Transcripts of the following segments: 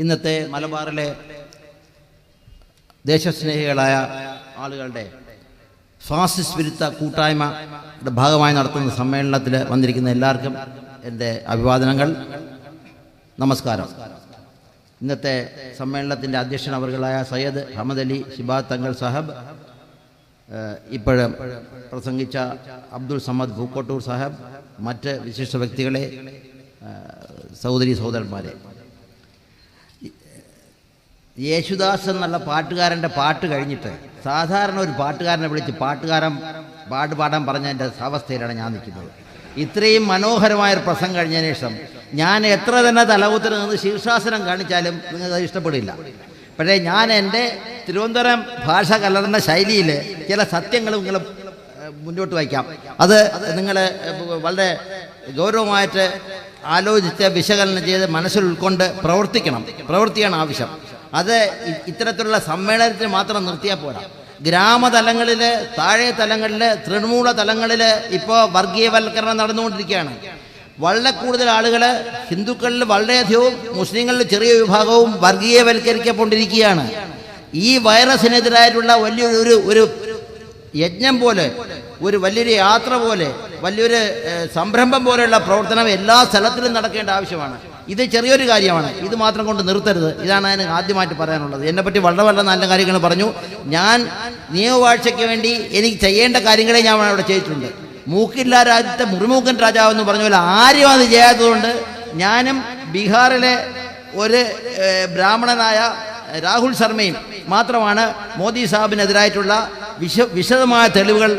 ഇന്നത്തെ മലബാറിലെ ദേശസ്നേഹികളായ ആളുകളുടെ ഫാസിസ്റ്റ് വിരുദ്ധ കൂട്ടായ്മയുടെ ഭാഗമായി നടത്തുന്ന സമ്മേളനത്തിൽ വന്നിരിക്കുന്ന എല്ലാവർക്കും എൻ്റെ അഭിവാദനങ്ങൾ, നമസ്കാരം. ഇന്നത്തെ സമ്മേളനത്തിൻ്റെ അധ്യക്ഷൻ അവർകളായ സയ്യദ് അഹമ്മദ് അലി ശിബാദ് തങ്ങൾ സാഹബ്, ഇപ്പോഴും പ്രസംഗിച്ച അബ്ദുൾ സമദ് പൂക്കോട്ടൂർ സാഹബ്, മറ്റ് വിശിഷ്ട വ്യക്തികളെ, സഹോദരി സഹോദരന്മാരെ, യേശുദാസ് എന്നുള്ള പാട്ടുകാരൻ്റെ പാട്ട് കഴിഞ്ഞിട്ട് സാധാരണ ഒരു പാട്ടുകാരനെ വിളിച്ച് പാട്ടുകാരൻ പാടാൻ പറഞ്ഞതിൻ്റെ അവസ്ഥയിലാണ് ഞാൻ നിൽക്കുന്നത്. ഇത്രയും മനോഹരമായൊരു പ്രസംഗം കഴിഞ്ഞതിന് ശേഷം ഞാൻ എത്ര തന്നെ തലകുത്തിന് നിന്ന് ശീർഷാസനം കാണിച്ചാലും നിങ്ങൾക്കത് ഇഷ്ടപ്പെടില്ല. പക്ഷേ ഞാൻ എൻ്റെ തിരുവനന്തപുരം ഭാഷ കലർന്ന ശൈലിയിൽ ചില സത്യങ്ങൾ നിങ്ങൾ മുന്നോട്ട് വയ്ക്കാം. അത് നിങ്ങൾ വളരെ ഗൗരവമായിട്ട് ആലോചിച്ച് വിശകലനം ചെയ്ത് മനസ്സിൽ ഉൾക്കൊണ്ട് പ്രവർത്തിക്കണം ആവശ്യം. അത് ഇത്തരത്തിലുള്ള സമ്മേളനത്തിന് മാത്രം നിർത്തിയാൽ പോരാ. ഗ്രാമതലങ്ങളിൽ, താഴെ തലങ്ങളിൽ, തൃണമൂല തലങ്ങളിൽ ഇപ്പോൾ വർഗീയവൽക്കരണം നടന്നുകൊണ്ടിരിക്കുകയാണ്. വളരെ കൂടുതൽ ആളുകൾ, ഹിന്ദുക്കളിൽ വളരെയധികവും മുസ്ലിങ്ങളിൽ ചെറിയ വിഭാഗവും വർഗീയവൽക്കരിക്കപ്പെട്ടിരിക്കുകയാണ്. ഈ വൈറസിനെതിരായിട്ടുള്ള വലിയൊരു യജ്ഞം പോലെ, ഒരു വലിയൊരു യാത്ര പോലെ, വലിയൊരു സംരംഭം പോലെയുള്ള പ്രവർത്തനം എല്ലാ സ്ഥലത്തിലും നടക്കേണ്ട ആവശ്യമാണ്. ഇത് ചെറിയൊരു കാര്യമാണ്, ഇത് മാത്രം കൊണ്ട് നിർത്തരുത്. ഇതാണ് അതിന് ആദ്യമായിട്ട് പറയാനുള്ളത്. എന്നെപ്പറ്റി വളരെ നല്ല കാര്യങ്ങൾ പറഞ്ഞു. ഞാൻ നിയമവാഴ്ചയ്ക്ക് വേണ്ടി എനിക്ക് ചെയ്യേണ്ട കാര്യങ്ങളെ ഞാൻ അവിടെ ചെയ്തിട്ടുണ്ട്. മൂക്കില്ല രാജ്യത്തെ മുറിമൂക്കൻ രാജാവെന്ന് പറഞ്ഞ പോലെ ആരും അത് ചെയ്യാത്തതുകൊണ്ട് ഞാനും ബീഹാറിലെ ഒരു ബ്രാഹ്മണനായ രാഹുൽ ശർമ്മയും മാത്രമാണ് മോദി സാഹിബിനെതിരായിട്ടുള്ള വിശദമായ തെളിവുകൾ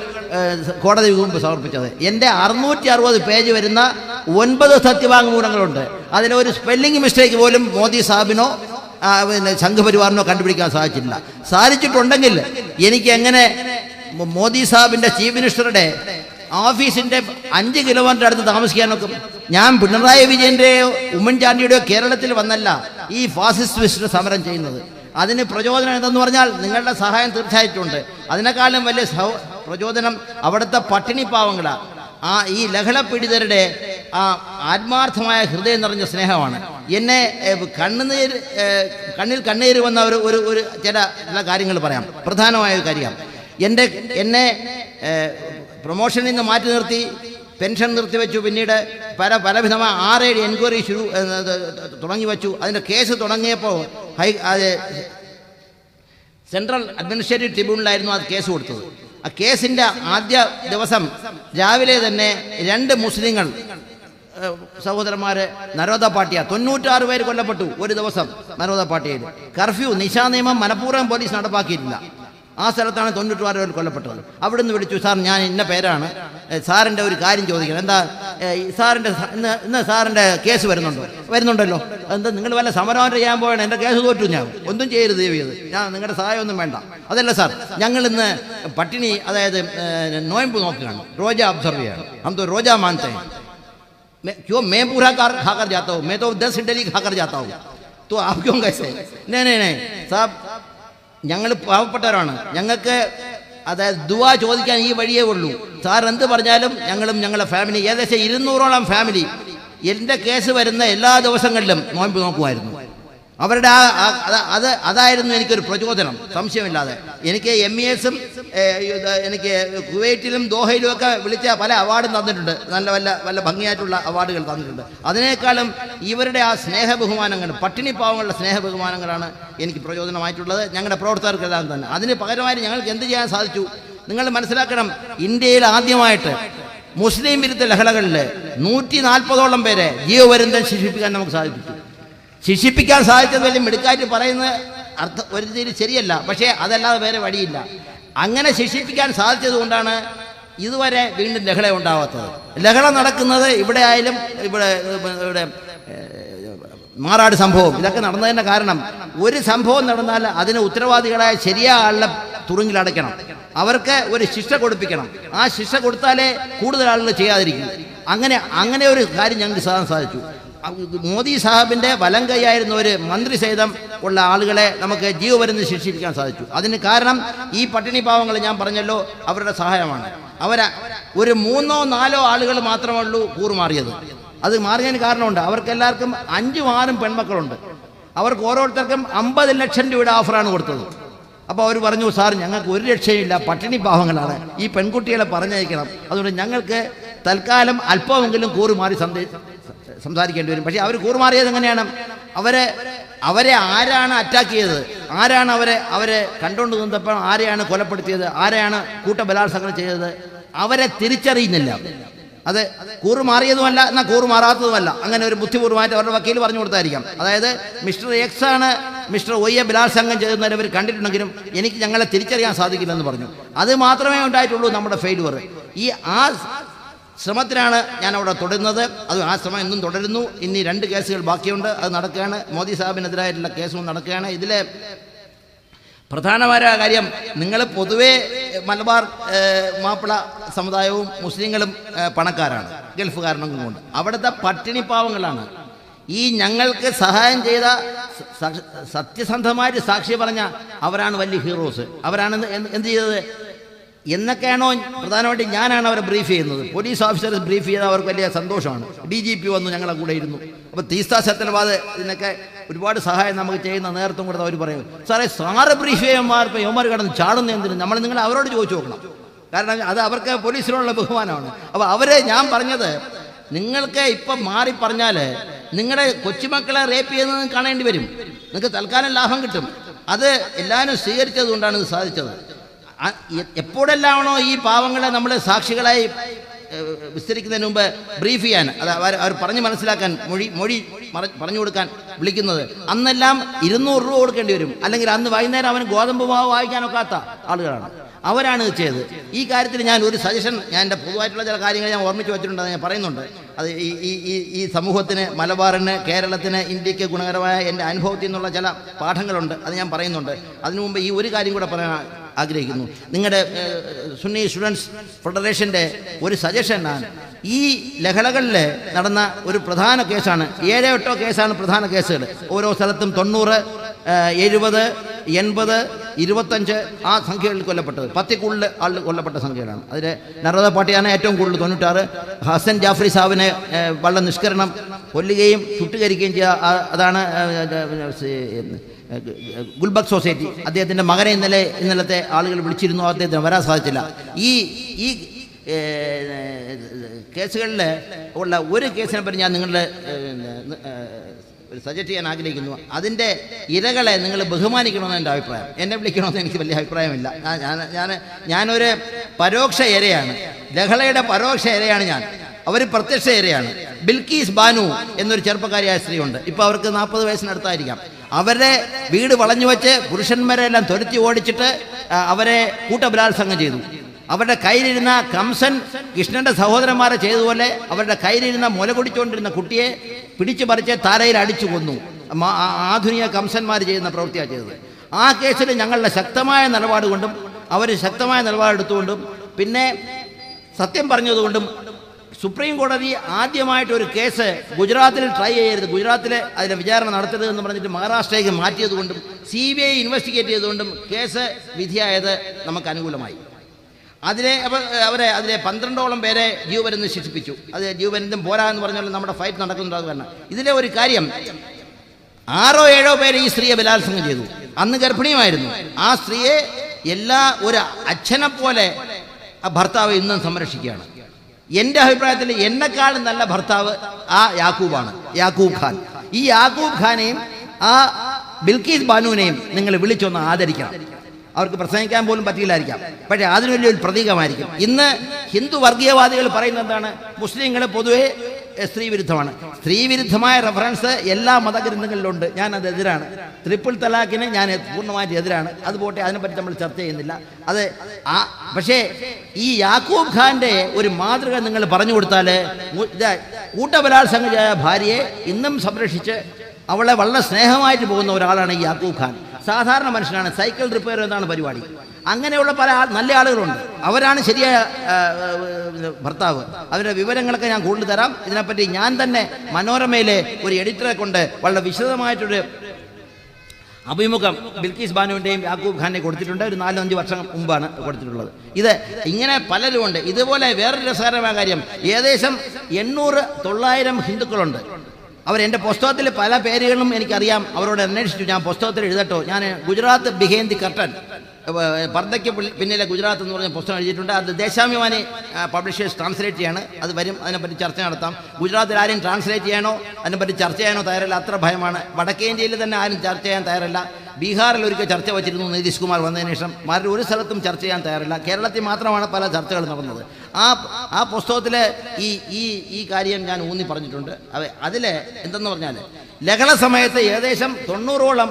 കോടതി മുമ്പ് സമർപ്പിച്ചത്. എൻ്റെ 660 പേജ് വരുന്ന 9 സത്യവാങ്മൂലങ്ങളുണ്ട്. അതിലൊരു സ്പെല്ലിംഗ് മിസ്റ്റേക്ക് പോലും മോദി സാഹിബിനോ സംഘപരിവാറിനോ കണ്ടുപിടിക്കാൻ സാധിച്ചിട്ടുണ്ടെങ്കിൽ എനിക്ക് എങ്ങനെ മോദി സാഹിബിൻ്റെ ചീഫ് മിനിസ്റ്ററുടെ ഓഫീസിൻ്റെ 5 കിലോമീറ്റർ അടുത്ത് താമസിക്കാൻ നോക്കും? ഞാൻ പിണറായി വിജയൻ്റെയോ ഉമ്മൻചാണ്ടിയുടെയോ കേരളത്തിൽ വന്നല്ല ഈ ഫാസിസ്റ്റ് സമരം ചെയ്യുന്നത്. അതിന് പ്രചോദനം എന്തെന്ന് പറഞ്ഞാൽ നിങ്ങളുടെ സഹായം തീർച്ചയായിട്ടുണ്ട്. അതിനേക്കാളും വലിയ പ്രചോദനം അവിടുത്തെ പട്ടിണി പാവങ്ങളാണ്. ഈ ലഹളപീഡിതരുടെ ആത്മാർത്ഥമായ ഹൃദയം നിറഞ്ഞ സ്നേഹമാണ്. എന്നെ കണ്ണിൽ കണ്ണീര് വന്ന ഒരു ചില കാര്യങ്ങൾ പറയാം. പ്രധാനമായ ഒരു കാര്യം, എന്നെ പ്രൊമോഷനിൽ നിന്ന് മാറ്റി നിർത്തി, പെൻഷൻ നിർത്തിവെച്ചു. പിന്നീട് പലവിധമായ 6-7 എൻക്വയറി തുടങ്ങി വച്ചു. അതിൻ്റെ കേസ് തുടങ്ങിയപ്പോൾ സെൻട്രൽ അഡ്മിനിസ്ട്രേറ്റീവ് ട്രിബ്യൂണലായിരുന്നു അത് കേസ് കൊടുത്തത്. ആ കേസിൻ്റെ ആദ്യ ദിവസം രാവിലെ തന്നെ 2 മുസ്ലിങ്ങൾ സഹോദരന്മാർ നരോദ പാട്ടിയ 96 പേര് കൊല്ലപ്പെട്ടു ഒരു ദിവസം. നരോദ പാട്ടിയയിൽ കർഫ്യൂ, നിശാ നിയമം മനഃപൂർവ്വം പോലീസ് നടപ്പാക്കിയിട്ടില്ല. ആ സ്ഥലത്താണ് 96 പേർ കൊല്ലപ്പെട്ടത്. അവിടുന്ന് വിളിച്ചു, സാർ ഞാൻ ഇന്ന പേരാണ്, സാറിൻ്റെ ഒരു കാര്യം ചോദിക്കണം. എന്താ സാറിൻ്റെ ഇന്ന് സാറിൻ്റെ കേസ് വരുന്നുണ്ടല്ലോ, എന്താ നിങ്ങൾ വല്ല സമരം ചെയ്യാൻ പോയാണ്? എൻ്റെ കേസ് തോറ്റു, ഞാൻ ഒന്നും ചെയ്യരുത്, ദേവിയത്, ഞാൻ നിങ്ങളുടെ സഹായമൊന്നും വേണ്ട. അതല്ല സാർ, ഞങ്ങൾ ഇന്ന് പട്ടിണി, അതായത് നോയമ്പ് നോക്കുകയാണ്, റോജ ഒബ്സർവ് ചെയ്യാണ്. हम तो रोजा मानते हैं, क्यों मैं पूरा खाकर जाता हूँ, मैं तो 10 इडली खाकर जाता हूँ, तो आप क्यों कैसे? नहीं സാബ്, ഞങ്ങൾ പാവപ്പെട്ടവരാണ്, ഞങ്ങൾക്ക് അതായത് ദുആ ചോദിക്കാൻ ഈ വഴിയേ ഉള്ളൂ. സാർ എന്ത് പറഞ്ഞാലും ഞങ്ങളുടെ ഫാമിലി, ഏകദേശം 200ഓളം ഫാമിലി എൻ്റെ കേസ് വരുന്ന എല്ലാ ദിവസങ്ങളിലും നോമ്പ് നോക്കുമായിരുന്നു. അവരുടെ അതായിരുന്നു എനിക്കൊരു പ്രചോദനം, സംശയമില്ലാതെ. എനിക്ക് MESഉം എനിക്ക് കുവൈറ്റിലും ദോഹയിലും ഒക്കെ വിളിച്ച പല അവാർഡും തന്നിട്ടുണ്ട്, നല്ല ഭംഗിയായിട്ടുള്ള അവാർഡുകൾ തന്നിട്ടുണ്ട്. അതിനേക്കാളും ഇവരുടെ ആ സ്നേഹബഹുമാനങ്ങൾ, പട്ടിണി പാവങ്ങളുടെ സ്നേഹബഹുമാനങ്ങളാണ് എനിക്ക് പ്രചോദനമായിട്ടുള്ളത്, ഞങ്ങളുടെ പ്രവർത്തകർക്കെല്ലാം തന്നെ. അതിന് പകരമായി ഞങ്ങൾക്ക് എന്ത് ചെയ്യാൻ സാധിച്ചു? നിങ്ങൾ മനസ്സിലാക്കണം, ഇന്ത്യയിൽ ആദ്യമായിട്ട് മുസ്ലിം വിരുദ്ധ ലഹളകളിൽ 140ഓളം പേരെ ജീവപര്യന്തം ശിക്ഷിപ്പിക്കാൻ നമുക്ക് സാധിച്ചു. ശിക്ഷിപ്പിക്കാൻ സാധിച്ചത് വലിയ മിടുക്കായിട്ട് പറയുന്നത് ഒരു രീതിയിൽ ശരിയല്ല, പക്ഷേ അതല്ലാതെ വേറെ വഴിയില്ല. അങ്ങനെ ശിക്ഷിപ്പിക്കാൻ സാധിച്ചത് കൊണ്ടാണ് ഇതുവരെ വീണ്ടും ലഹള ഉണ്ടാവാത്തത്. ലഹള നടക്കുന്നത് ഇവിടെ ആയാലും, ഇവിടെ മാറാട് സംഭവം, ഇതൊക്കെ നടന്നതിൻ്റെ കാരണം, ഒരു സംഭവം നടന്നാൽ അതിന് ഉത്തരവാദികളായ ശരിയായ ആളുടെ തുറുങ്കിലടയ്ക്കണം, അവർക്ക് ഒരു ശിക്ഷ കൊടുപ്പിക്കണം. ആ ശിക്ഷ കൊടുത്താലേ കൂടുതൽ ആളുകൾ ചെയ്യാതിരിക്കും. അങ്ങനെ ഒരു കാര്യം ഞങ്ങൾക്ക് സാധിച്ചു. മോദി സാഹിബിൻ്റെ വലം കൈയായിരുന്ന ഒരു മന്ത്രി സഹിതം ഉള്ള ആളുകളെ നമുക്ക് ജീവപര്യന്തം ശിക്ഷിപ്പിക്കാൻ സാധിച്ചു. അതിന് കാരണം ഈ പട്ടിണി പാവങ്ങൾ ഞാൻ പറഞ്ഞല്ലോ, അവരുടെ സഹായമാണ്. ഒരു 3-4 ആളുകൾ മാത്രമേ ഉള്ളൂ കൂറുമാറിയത്. അത് മാറിയതിന് കാരണമുണ്ട്. അവർക്കെല്ലാവർക്കും 5-6 പെൺമക്കളുണ്ട്. അവർക്ക് ഓരോരുത്തർക്കും 50 ലക്ഷം രൂപയുടെ ഓഫറാണ് കൊടുത്തത്. അപ്പോൾ അവർ പറഞ്ഞു, സാർ ഞങ്ങൾക്ക് ഒരു രക്ഷയില്ല, പട്ടിണി പാവങ്ങളാണ്, ഈ പെൺകുട്ടികളെ പറഞ്ഞയക്കണം, അതുകൊണ്ട് ഞങ്ങൾക്ക് തൽക്കാലം അല്പമെങ്കിലും കൂറുമാറി സംസാരിക്കേണ്ടി വരും. പക്ഷേ അവർ കൂറുമാറിയത് എങ്ങനെയാണ്? അവരെ ആരാണ് അറ്റാക്ക് ചെയ്തത്, ആരാണ് അവരെ കണ്ടുകൊണ്ട് നിന്നപ്പോൾ ആരെയാണ് കൊലപ്പെടുത്തിയത്, ആരെയാണ് കൂട്ടബലാത്സംഗം ചെയ്തത്, അവരെ തിരിച്ചറിയുന്നില്ല. അത് കൂറുമാറിയതുമല്ല, എന്നാൽ കൂറുമാറാത്തതുമല്ല. അങ്ങനെ ഒരു ബുദ്ധിപൂർവ്വമായിട്ട് അവരുടെ വക്കീൽ പറഞ്ഞു കൊടുത്തായിരിക്കാം. അതായത് മിസ്റ്റർ എക്സ് ആണ് മിസ്റ്റർ വൈയെ ബലാത്സംഗം ചെയ്യുന്നവർ അവർ കണ്ടിട്ടുണ്ടെങ്കിലും എനിക്ക് ഞങ്ങളെ തിരിച്ചറിയാൻ സാധിക്കില്ലെന്ന് പറഞ്ഞു. അത് മാത്രമേ ഉണ്ടായിട്ടുള്ളൂ നമ്മുടെ ഫെയിലുവർ. ആ ശ്രമത്തിലാണ് ഞാൻ അവിടെ തുടരുന്നത്. അത് ആ ശ്രമം എന്നും തുടരുന്നു. ഇനി 2 കേസുകൾ ബാക്കിയുണ്ട്, അത് നടക്കുകയാണ്. മോദി സാഹിബിനെതിരായിട്ടുള്ള കേസും നടക്കുകയാണ്. ഇതിലെ പ്രധാനമായ കാര്യം, നിങ്ങൾ പൊതുവേ മലബാർ മാപ്പിള സമുദായവും മുസ്ലിങ്ങളും പണക്കാരാണ്, ഗൾഫുകാരനും കൊണ്ട്. അവിടുത്തെ പട്ടിണി പാവങ്ങളാണ് ഈ ഞങ്ങൾക്ക് സഹായം ചെയ്ത, സത്യസന്ധമായിട്ട് സാക്ഷി പറഞ്ഞ അവരാണ് വലിയ ഹീറോസ്. അവരാണ് എന്ത് ചെയ്തത് എന്നൊക്കെയാണോ പ്രധാനമായിട്ട് ഞാനാണ് അവരെ ബ്രീഫ് ചെയ്യുന്നത്. പോലീസ് ഓഫീസർ ബ്രീഫ് ചെയ്താൽ അവർക്ക് വലിയ സന്തോഷമാണ്. DGP വന്നു ഞങ്ങളെ കൂടെ ഇരുന്നു. അപ്പോൾ തീസ്ത സത്യനവാദ് ഇതിനൊക്കെ ഒരുപാട് സഹായം നമുക്ക് ചെയ്യുന്ന നേതൃത്വം കൊടുത്ത് അവർ പറയും, സാറ് ബ്രീഫ് ചെയ്യുമ്പോൾ ഇപ്പോൾ യവന്മാർ കിടന്ന് ചാടുന്ന എന്തിനും നിങ്ങൾ അവരോട് ചോദിച്ചു നോക്കണം. കാരണം അത് അവർക്ക് പോലീസിനോടുള്ള ബഹുമാനമാണ്. അപ്പോൾ ഞാൻ പറഞ്ഞത്, നിങ്ങൾക്ക് ഇപ്പം മാറി പറഞ്ഞാൽ നിങ്ങളുടെ കൊച്ചുമക്കളെ റേപ്പ് ചെയ്യുന്നത് കാണേണ്ടി വരും. നിങ്ങൾക്ക് തൽക്കാലം ലാഭം കിട്ടും. അത് എല്ലാവരും സ്വീകരിച്ചത് കൊണ്ടാണ് ഇത് സാധിച്ചത്. എപ്പോഴെല്ലാമാണോ ഈ പാവങ്ങളെ നമ്മൾ സാക്ഷികളായി വിസ്തരിക്കുന്നതിന് മുമ്പ് ബ്രീഫ് ചെയ്യാൻ, അത് അവർ പറഞ്ഞ് മനസ്സിലാക്കാൻ, മൊഴി പറഞ്ഞു കൊടുക്കാൻ വിളിക്കുന്നത്, അന്നെല്ലാം 200 രൂപ കൊടുക്കേണ്ടി വരും. അല്ലെങ്കിൽ അന്ന് വൈകുന്നേരം അവന് ഗോതമ്പ് മാവ് വായിക്കാനൊക്കാത്ത ആളുകളാണ്. അവരാണ് ഇത് ചെയ്തത്. ഈ കാര്യത്തിൽ ഞാൻ ഒരു സജഷൻ, ഞാൻ എൻ്റെ പൊതുവായിട്ടുള്ള ചില കാര്യങ്ങൾ ഞാൻ ഓർമ്മിച്ച് വെച്ചിട്ടുണ്ട്, ഞാൻ പറയുന്നുണ്ട്. അത് ഈ സമൂഹത്തിന്, മലബാറിന്, കേരളത്തിന്, ഇന്ത്യക്ക് ഗുണകരമായ എൻ്റെ അനുഭവത്തിൽ നിന്നുള്ള ചില പാഠങ്ങളുണ്ട്, അത് ഞാൻ പറയുന്നുണ്ട്. അതിനു മുമ്പ് ഈ ഒരു കാര്യം കൂടെ പറയാൻ ആഗ്രഹിക്കുന്നു. നിങ്ങളുടെ സുന്നി സ്റ്റുഡൻസ് ഫെഡറേഷൻ്റെ ഒരു സജഷനാണ്, ഈ ലഹളകളിൽ നടന്ന ഒരു പ്രധാന കേസാണ്, 7-8 കേസാണ് പ്രധാന കേസുകൾ. ഓരോ സ്ഥലത്തും 90, 70, 80, 25 ആ സംഖ്യകളിൽ കൊല്ലപ്പെട്ടത്. 10 കൂടുതൽ ആളുകൾ കൊല്ലപ്പെട്ട സംഖ്യകളാണ്. അതിൽ നർവദ പാട്ടിയാണ് ഏറ്റവും കൂടുതൽ, 96. ഹസൻ ജാഫ്രി സാഹിബിനെ വള്ള നിഷ്കരണം കൊല്ലുകയും ചുട്ടുകരിക്കുകയും ചെയ്യുക, അതാണ് ഗുൽബർഗ് സൊസൈറ്റി. അദ്ദേഹത്തിൻ്റെ മകനെ ഇന്നലത്തെ ആളുകൾ വിളിച്ചിരുന്നു, അദ്ദേഹത്തിന് വരാൻ സാധിച്ചില്ല. ഈ കേസുകളിൽ ഉള്ള ഒരു കേസിനെ പറ്റി ഞാൻ നിങ്ങളുടെ സജസ്റ്റ് ചെയ്യാൻ ആഗ്രഹിക്കുന്നു. അതിൻ്റെ ഇരകളെ നിങ്ങൾ ബഹുമാനിക്കണമെന്ന് എൻ്റെ അഭിപ്രായം. എന്നെ വിളിക്കണമെന്ന് എനിക്ക് വലിയ അഭിപ്രായമില്ല. ഞാനൊരു പരോക്ഷ ഇരയാണ്, ലഹളയുടെ പരോക്ഷ ഇരയാണ് ഞാൻ. അവർ പ്രത്യക്ഷ ഇരയാണ്. ബിൽക്കീസ് ബാനു എന്നൊരു ചെറുപ്പക്കാരിയായ സ്ത്രീയുണ്ട്. ഇപ്പോൾ അവർക്ക് 40 വയസ്സിനടുത്തായിരിക്കാം. അവരുടെ വീട് വളഞ്ഞു വെച്ച് പുരുഷന്മാരെല്ലാം തുരത്തി ഓടിച്ചിട്ട് അവരെ കൂട്ടബലാത്സംഗം ചെയ്തു. അവരുടെ കയ്യിലിരുന്ന കംസൻ കൃഷ്ണന്റെ സഹോദരന്മാരെ ചെയ്തതുപോലെ അവരുടെ കയ്യിലിരുന്ന മുല കുടിച്ചുകൊണ്ടിരുന്ന കുട്ടിയെ പിടിച്ചു പറിച്ച് താരയിൽ അടിച്ചു കൊന്നു. ആധുനിക കംസന്മാർ ചെയ്യുന്ന പ്രവൃത്തിയാണ് ചെയ്തത്. ആ കേസിൽ ഞങ്ങളുടെ ശക്തമായ നിലപാട് കൊണ്ടും അവർ ശക്തമായ നിലപാടെടുത്തുകൊണ്ടും പിന്നെ സത്യം പറഞ്ഞതുകൊണ്ടും സുപ്രീം കോടതി ആദ്യമായിട്ടൊരു കേസ് ഗുജറാത്തിൽ ട്രൈ ചെയ്യരുത്, ഗുജറാത്തിൽ അതിലെ വിചാരണ നടത്തരുത് എന്ന് പറഞ്ഞിട്ട് മഹാരാഷ്ട്രയ്ക്ക് മാറ്റിയതുകൊണ്ടും CBI ഇൻവെസ്റ്റിഗേറ്റ് ചെയ്തുകൊണ്ടും കേസ് വിധിയായത് നമുക്ക് അനുകൂലമായി. അതിലെ 12ഓളം പേരെ ജീവപര്യന്തം ശിക്ഷിപ്പിച്ചു. അത് ജീവപര്യന്തം പോരാ എന്ന് പറഞ്ഞാൽ നമ്മുടെ ഫൈറ്റ് നടക്കുന്നുണ്ട്. അത് കാരണം ഇതിലെ ഒരു കാര്യം, 6-7 പേരെ ഈ സ്ത്രീയെ ബലാത്സംഗം ചെയ്തു. അന്ന് ഗർഭിണിയുമായിരുന്നു. ആ സ്ത്രീയെ ഒരു അച്ഛനെ പോലെ ആ ഭർത്താവ് ഇന്നും സംരക്ഷിക്കുകയാണ്. എൻ്റെ അഭിപ്രായത്തിൽ എന്നെക്കാളും നല്ല ഭർത്താവ് ആ യാക്കൂബ് ഖാൻ. ഈ യാക്കൂബ് ഖാനെയും ആ ബിൽക്കീസ് ബാനുവിനെയും നിങ്ങൾ വിളിച്ചൊന്ന് ആദരിക്കണം. അവർക്ക് പ്രസംഗിക്കാൻ പോലും പറ്റില്ലായിരിക്കാം, പക്ഷേ അതിന് വലിയൊരു പ്രതീകമായിരിക്കും. ഇന്ന് ഹിന്ദു വർഗീയവാദികൾ പറയുന്നത് എന്താണ്? മുസ്ലിങ്ങൾ പൊതുവെ സ്ത്രീവിരുദ്ധമാണ്. സ്ത്രീവിരുദ്ധമായ റെഫറൻസ് എല്ലാ മതഗ്രന്ഥങ്ങളിലുണ്ട്. ഞാനത് എതിരാണ്. ട്രിപ്പിൾ തലാഖിന് ഞാൻ പൂർണ്ണമായിട്ട് എതിരാണ്. അതുപോട്ടെ, അതിനെപ്പറ്റി നമ്മൾ ചർച്ച ചെയ്യുന്നില്ല. പക്ഷേ ഈ യാക്കൂബ് ഖാൻ്റെ ഒരു മാതൃക നിങ്ങൾ പറഞ്ഞു കൊടുത്താൽ, കൂട്ടബലാത്സംഗം ചെയ്ത ഭാര്യയെ ഇന്നും സംരക്ഷിച്ച് അവളെ വളരെ സ്നേഹമായിട്ട് പോകുന്ന ഒരാളാണ് ഈ യാക്കൂബ് ഖാൻ. സാധാരണ മനുഷ്യനാണ്, സൈക്കിൾ റിപ്പയർ എന്നാണ് പരിപാടി. അങ്ങനെയുള്ള പല നല്ല ആളുകളുണ്ട്. അവരാണ് ശരിയായ ഭർത്താവ്. അവരുടെ വിവരങ്ങളൊക്കെ ഞാൻ കൂടുതൽ തരാം. ഇതിനെപ്പറ്റി ഞാൻ തന്നെ മനോരമയിലെ ഒരു എഡിറ്ററെ കൊണ്ട് വളരെ വിശദമായിട്ടൊരു അഭിമുഖം ബിൽക്കീസ് ബാനുവിൻ്റെയും യാക്കൂബ് ഖാനെ കൊടുത്തിട്ടുണ്ട്. ഒരു 4-5 വർഷം മുമ്പാണ് കൊടുത്തിട്ടുള്ളത്. ഇത് ഇങ്ങനെ പലരുമുണ്ട്. ഇതുപോലെ വേറൊരു രസകരമായ കാര്യം, ഏകദേശം 800-900 ഹിന്ദുക്കളുണ്ട് അവരെൻ്റെ പുസ്തകത്തിൽ പല പേരുകളും എനിക്കറിയാം, അവരോട് അന്വേഷിച്ചു. ഞാൻ പുസ്തകത്തിൽ എഴുതട്ടോ, ഞാൻ ഗുജറാത്ത് ബിഹൈൻഡ് ദി കർട്ടൻ, പർദ്ദയ്ക്ക് പിന്നിലെ ഗുജറാത്ത് എന്ന് പറഞ്ഞ പുസ്തകം എഴുതിയിട്ടുണ്ട്. അത് ദേശാഭിമാനി പബ്ലിഷേഴ്സ് ട്രാൻസ്ലേറ്റ് ചെയ്യാണ്. അത് വരും, അതിനെപ്പറ്റി ചർച്ച നടത്താം. ഗുജറാത്തിൽ ആരും ട്രാൻസ്ലേറ്റ് ചെയ്യാനോ അതിനെപ്പറ്റി ചർച്ച ചെയ്യാനോ തയ്യാറല്ല, അത്ര ഭയമാണ്. വടക്കേ ഇന്ത്യയിൽ തന്നെ ആരും ചർച്ച ചെയ്യാൻ തയ്യാറല്ല. ബീഹാറിൽ ഒരിക്കൽ ചർച്ച വച്ചിരുന്നു നിതീഷ് കുമാർ വന്നതിന് ശേഷം. മാറി ഒരു സ്ഥലത്തും ചർച്ച ചെയ്യാൻ തയ്യാറില്ല. കേരളത്തിൽ മാത്രമാണ് പല ചർച്ചകൾ നടന്നത്. ആ പുസ്തകത്തിൽ ഈ കാര്യം ഞാൻ ഊന്നി പറഞ്ഞിട്ടുണ്ട്. അതിൽ എന്തെന്ന് പറഞ്ഞാൽ, ലഹള സമയത്ത് ഏകദേശം 90ഓളം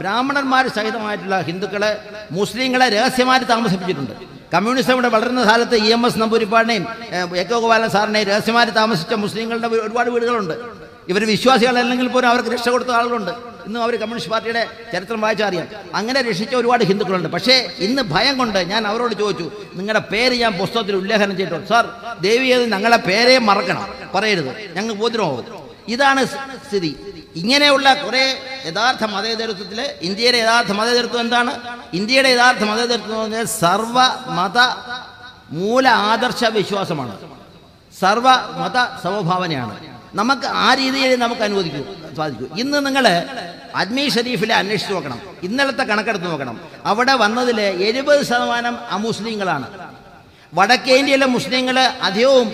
ബ്രാഹ്മണന്മാർ സഹിതമായിട്ടുള്ള ഹിന്ദുക്കളെ മുസ്ലിങ്ങളെ രഹസ്യമായിട്ട് താമസിപ്പിച്ചിട്ടുണ്ട്. കമ്മ്യൂണിസം ഇവിടെ വളരുന്ന കാലത്ത് EMS നമ്പൂരിപ്പാടിനെയും AK ഗോപാലൻ സാറിനെയും രഹസ്യമായിട്ട് താമസിച്ച മുസ്ലിങ്ങളുടെ ഒരുപാട് വീടുകളുണ്ട്. ഇവർ വിശ്വാസികളല്ലെങ്കിൽ പോലും അവർക്ക് രക്ഷ കൊടുത്ത ആളുകളുണ്ട്. ഇന്നും അവർ കമ്മ്യൂണിസ്റ്റ് പാർട്ടിയുടെ ചരിത്രം വായിച്ചാൽ അറിയാം. അങ്ങനെ രക്ഷിച്ച ഒരുപാട് ഹിന്ദുക്കളുണ്ട്. പക്ഷേ ഇന്ന് ഭയം കൊണ്ട് ഞാൻ അവരോട് ചോദിച്ചു, നിങ്ങളുടെ പേര് ഞാൻ പുസ്തകത്തിൽ ഉല്ലേഖനം ചെയ്തിട്ടുണ്ട്. സാർ, ദേവിയത് ഞങ്ങളെ പേരെ മറക്കണം, പറയരുത്, ഞങ്ങൾ ഉപദ്രവമാവും. ഇതാണ് സ്ഥിതി. ഇങ്ങനെയുള്ള കുറേ യഥാർത്ഥ മതേതരത്വത്തിൽ ഇന്ത്യയുടെ യഥാർത്ഥ മതേതരത്വം എന്താണ്? ഇന്ത്യയുടെ യഥാർത്ഥ മതേതരത്വം എന്ന് പറഞ്ഞാൽ സർവമത മൂല ആദർശ വിശ്വാസമാണ്, സർവമത സമഭാവനയാണ്. നമുക്ക് ആ രീതിയിൽ നമുക്ക് സാധിക്കും. ഇന്ന് നിങ്ങൾ അജ്മീർ ഷരീഫിലെ അന്വേഷിച്ച് നോക്കണം, ഇന്നലത്തെ കണക്കെടുത്ത് നോക്കണം. അവിടെ വന്നതിൽ 70% അമുസ്ലിങ്ങളാണ്. വടക്കേ ഇന്ത്യയിലെ മുസ്ലിങ്ങൾ അധികവും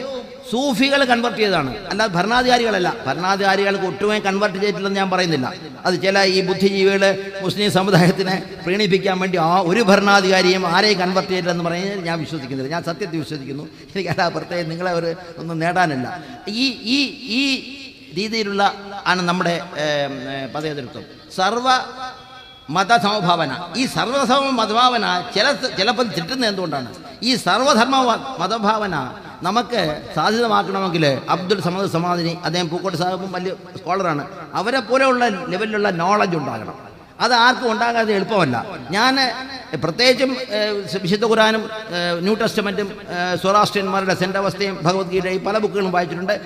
സൂഫികൾ കൺവെർട്ട് ചെയ്തതാണ്, അല്ലാതെ ഭരണാധികാരികളല്ല. ഭരണാധികാരികൾക്ക് ഒട്ടുമേ കൺവെർട്ട് ചെയ്തിട്ടില്ലെന്ന് ഞാൻ പറയുന്നില്ല. അത് ചില ഈ ബുദ്ധിജീവികൾ മുസ്ലിം സമുദായത്തിനെ പ്രീണിപ്പിക്കാൻ വേണ്ടി ഒരു ഭരണാധികാരിയും ആരെയും കൺവെർട്ട് ചെയ്തില്ലെന്ന് പറയുന്നത് ഞാൻ വിശ്വസിക്കുന്നില്ല. ഞാൻ സത്യത്തിൽ വിശ്വസിക്കുന്നു. എനിക്ക് അതാ പ്രത്യേകം നിങ്ങളെ ഒന്നും നേടാനല്ല. ഈ രീതിയിലുള്ള ആണ് നമ്മുടെ മതേതരത്വം, സർവ മതസമഭാവന. ഈ സർവധർമ്മ മതഭാവന ചിലപ്പോൾ തെറ്റുന്നത് എന്തുകൊണ്ടാണ്? ഈ സർവധർമ്മ മതഭാവന നമുക്ക് സാധ്യതമാക്കണമെങ്കിൽ അബ്ദുൽ സമദ് സമാദിനി, അദ്ദേഹം പൂക്കോട്ട് സാഹിബും വലിയ സ്കോളറാണ്, അവരെ പോലെയുള്ള ലെവലിലുള്ള നോളജ് ഉണ്ടാകണം. അത് ആർക്കും ഉണ്ടാകാതെ എളുപ്പമല്ല. ഞാൻ പ്രത്യേകിച്ചും വിശുദ്ധ ഖുർആനും ന്യൂ ടെസ്റ്റമെൻറ്റും സൊറാസ്ട്രിയന്മാരുടെ സെൻ്റവസ്ഥയും ഭഗവത്ഗീതയും പല ബുക്കുകളും വായിച്ചിട്ടുണ്ട്.